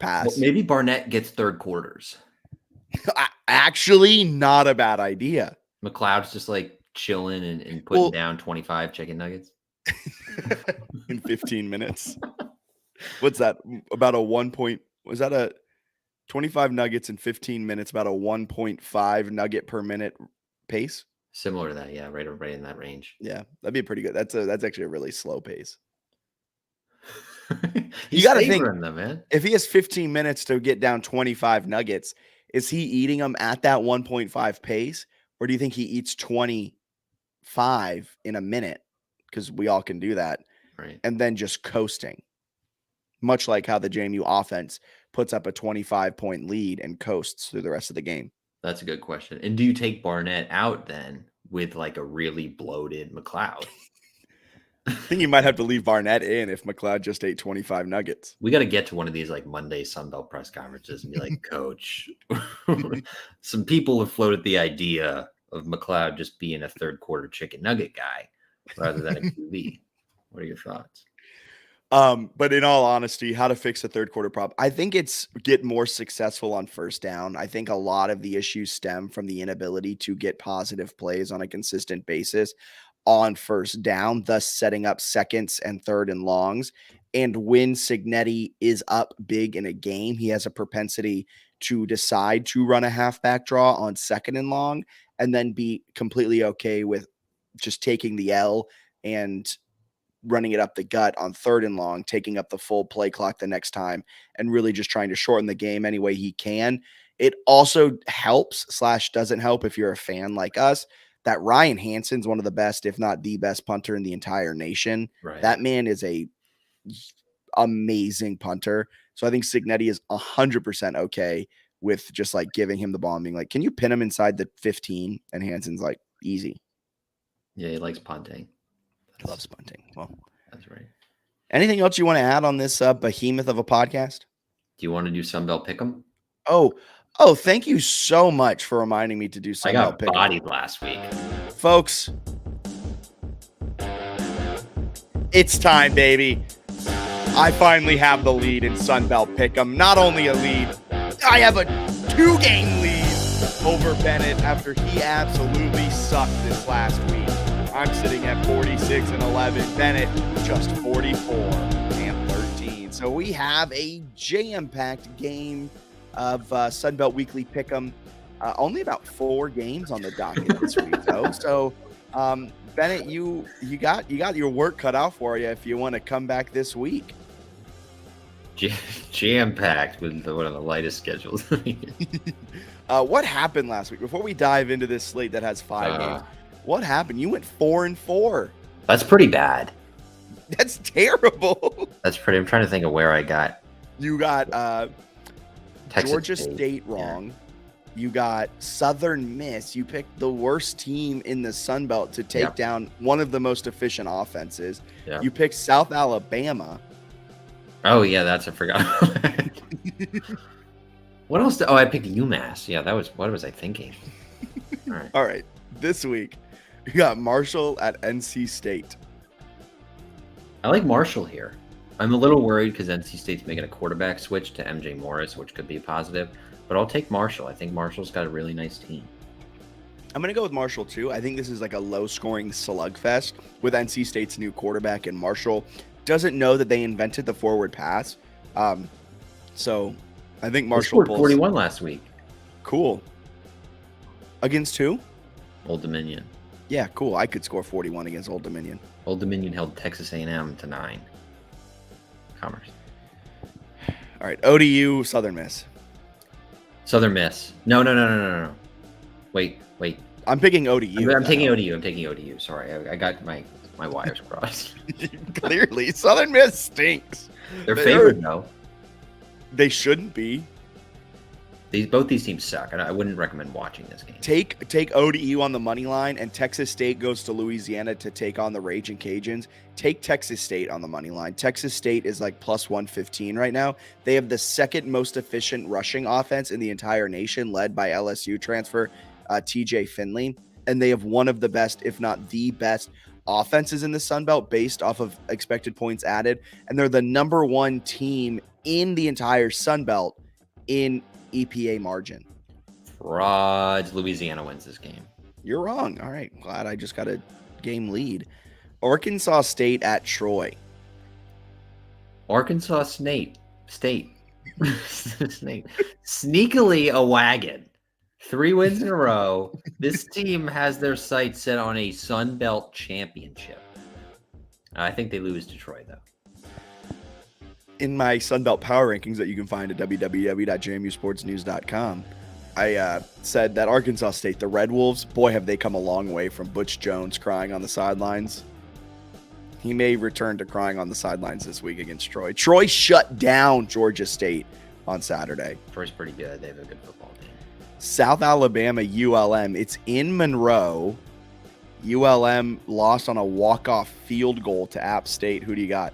Pass. Well, maybe Barnett gets third quarters. Actually, not a bad idea. McLeod's just chilling and putting down 25 chicken nuggets in 15 minutes. What's that? About a 1 point? Was that a 25 nuggets in 15 minutes, about a 1.5 nugget per minute pace. Similar to that, yeah, right in that range. Yeah, that'd be pretty good. That's actually a really slow pace. You got to think, them, man. If he has 15 minutes to get down 25 nuggets, is he eating them at that 1.5 pace? Or do you think he eats 25 in a minute? Because we all can do that. Right. And then just coasting. Much like how the JMU offense puts up a 25-point lead and coasts through the rest of the game. That's a good question. And do you take Barnett out then with like a really bloated McLeod? I think you might have to leave Barnett in if McLeod just ate 25 nuggets. We got to get to one of these like Monday Sunbelt press conferences and be like, Coach, some people have floated the idea of McLeod just being a third quarter chicken nugget guy rather than a QB. What are your thoughts? But in all honesty, how to fix a third quarter problem. I think it's get more successful on first down. I think a lot of the issues stem from the inability to get positive plays on a consistent basis on first down, thus setting up seconds and third and longs. And when Cignetti is up big in a game, he has a propensity to decide to run a halfback draw on second and long and then be completely okay with just taking the L and running it up the gut on third and long, taking up the full play clock the next time, and really just trying to shorten the game any way he can. It also helps / doesn't help if you're a fan like us that Ryan Hansen's one of the best, if not the best punter in the entire nation. Right. That man is a amazing punter. So I think Cignetti is 100% okay with just like giving him the ball and being like, can you pin him inside the 15? And Hansen's like, easy. Yeah, he likes punting. He loves punting. Well, that's right. Anything else you want to add on this behemoth of a podcast? Do you want to do Sunbelt Pick'em? Oh, thank you so much for reminding me to do Sunbelt Pick'em. I got bodied last week. Folks, it's time, baby. I finally have the lead in Sunbelt Pick'em. Not only a lead, I have a 2-game lead over Bennett after he absolutely sucked this last week. I'm sitting at 46-11. Bennett just 44-13. So we have a jam-packed game of Sunbelt Weekly Pick'em. Only about 4 games on the docket this week, though. So, Bennett, you got your work cut out for you if you want to come back this week. Jam-packed with one of the lightest schedules. What happened last week? Before we dive into this slate that has 5 games, what happened? You went 4-4. That's pretty bad. That's terrible. That's pretty. I'm trying to think of where I got. You got Texas Georgia State wrong. Yeah. You got Southern Miss. You picked the worst team in the Sun Belt to take down one of the most efficient offenses. Yep. You picked South Alabama. Oh, yeah, I forgot. What else? I picked UMass. Yeah, what was I thinking? All right. This week, you got Marshall at NC State. I like Marshall here. I'm a little worried because NC State's making a quarterback switch to MJ Morris, which could be a positive. But I'll take Marshall. I think Marshall's got a really nice team. I'm going to go with Marshall, too. I think this is like a low-scoring slugfest with NC State's new quarterback, and Marshall doesn't know that they invented the forward pass. So I think Marshall scored 41 last week. Cool. Against who? Old Dominion. Yeah, cool. I could score 41 against Old Dominion. Old Dominion held Texas A&M to 9. Commerce. All right, ODU, Southern Miss. Southern Miss. No. Wait. I'm picking ODU. I'm taking ODU. Sorry, I got my wires crossed. Clearly, Southern Miss stinks. They're favored, though. They shouldn't be. Both these teams suck. I wouldn't recommend watching this game. Take ODU on the money line, and Texas State goes to Louisiana to take on the Raging Cajuns. Take Texas State on the money line. Texas State is like plus 115 right now. They have the second most efficient rushing offense in the entire nation, led by LSU transfer TJ Finley. And they have one of the best, if not the best, offenses in the Sun Belt based off of expected points added. And they're the number 1 team in the entire Sun Belt in EPA margin. Frauds. Louisiana wins this game. You're wrong. All right. Glad I just got a game lead. Arkansas State at Troy. Arkansas State. Sneakily a wagon. 3 wins in a row. This team has their sights set on a Sun Belt championship. I think they lose to Troy, though. In my Sunbelt Power Rankings that you can find at www.jmusportsnews.com, I said that Arkansas State, the Red Wolves, boy, have they come a long way from Butch Jones crying on the sidelines. He may return to crying on the sidelines this week against Troy. Troy shut down Georgia State on Saturday. Troy's pretty good. They have a good football team. South Alabama, ULM. It's in Monroe. ULM lost on a walk-off field goal to App State. Who do you got?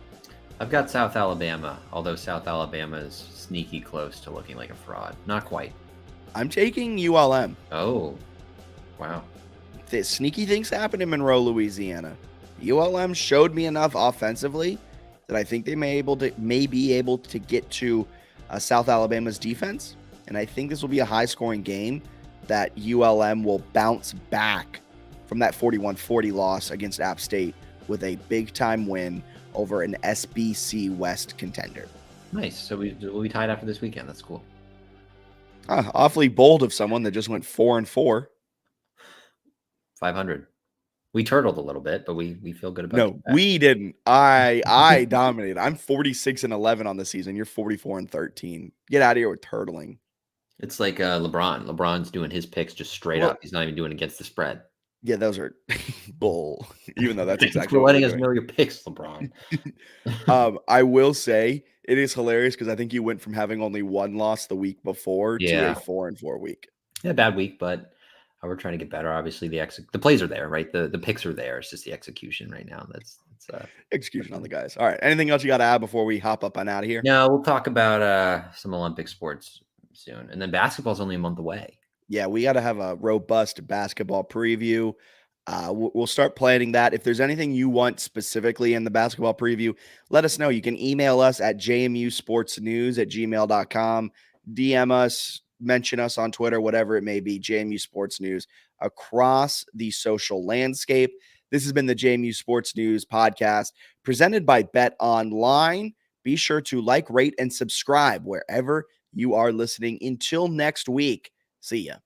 I've got South Alabama, although South Alabama is sneaky close to looking like a fraud. Not quite. I'm taking ULM. Oh, wow. The sneaky things happen in Monroe, Louisiana. ULM showed me enough offensively that I think they may be able to get to South Alabama's defense. And I think this will be a high-scoring game that ULM will bounce back from that 41-40 loss against App State with a big-time win over an SBC West contender. Nice. So we'll be tied after this weekend. That's cool. Awfully bold of someone that just went 4-4. 500. We turtled a little bit, but we feel good about it. No, we didn't. I dominated. I'm 46-11 on the season. You're 44-13. Get out of here with turtling. It's like LeBron. LeBron's doing his picks just straight up. He's not even doing against the spread. Yeah, those are bull. Even though that's exactly for what letting we're us doing. know your picks, LeBron. I will say it is hilarious because I think you went from having only one loss the week before to a 4-4 week. Yeah, bad week, but we're trying to get better. Obviously, the plays are there, right? The picks are there. It's just the execution right now. That's execution on the guys. All right. Anything else you got to add before we hop up and out of here? No, we'll talk about some Olympic sports soon, and then basketball's only a month away. Yeah, we got to have a robust basketball preview. We'll start planning that. If there's anything you want specifically in the basketball preview, let us know. You can email us at jmusportsnews@gmail.com, DM us, mention us on Twitter, whatever it may be, JMU Sports News across the social landscape. This has been the JMU Sports News podcast presented by Bet Online. Be sure to like, rate, and subscribe wherever you are listening. Until next week, see ya.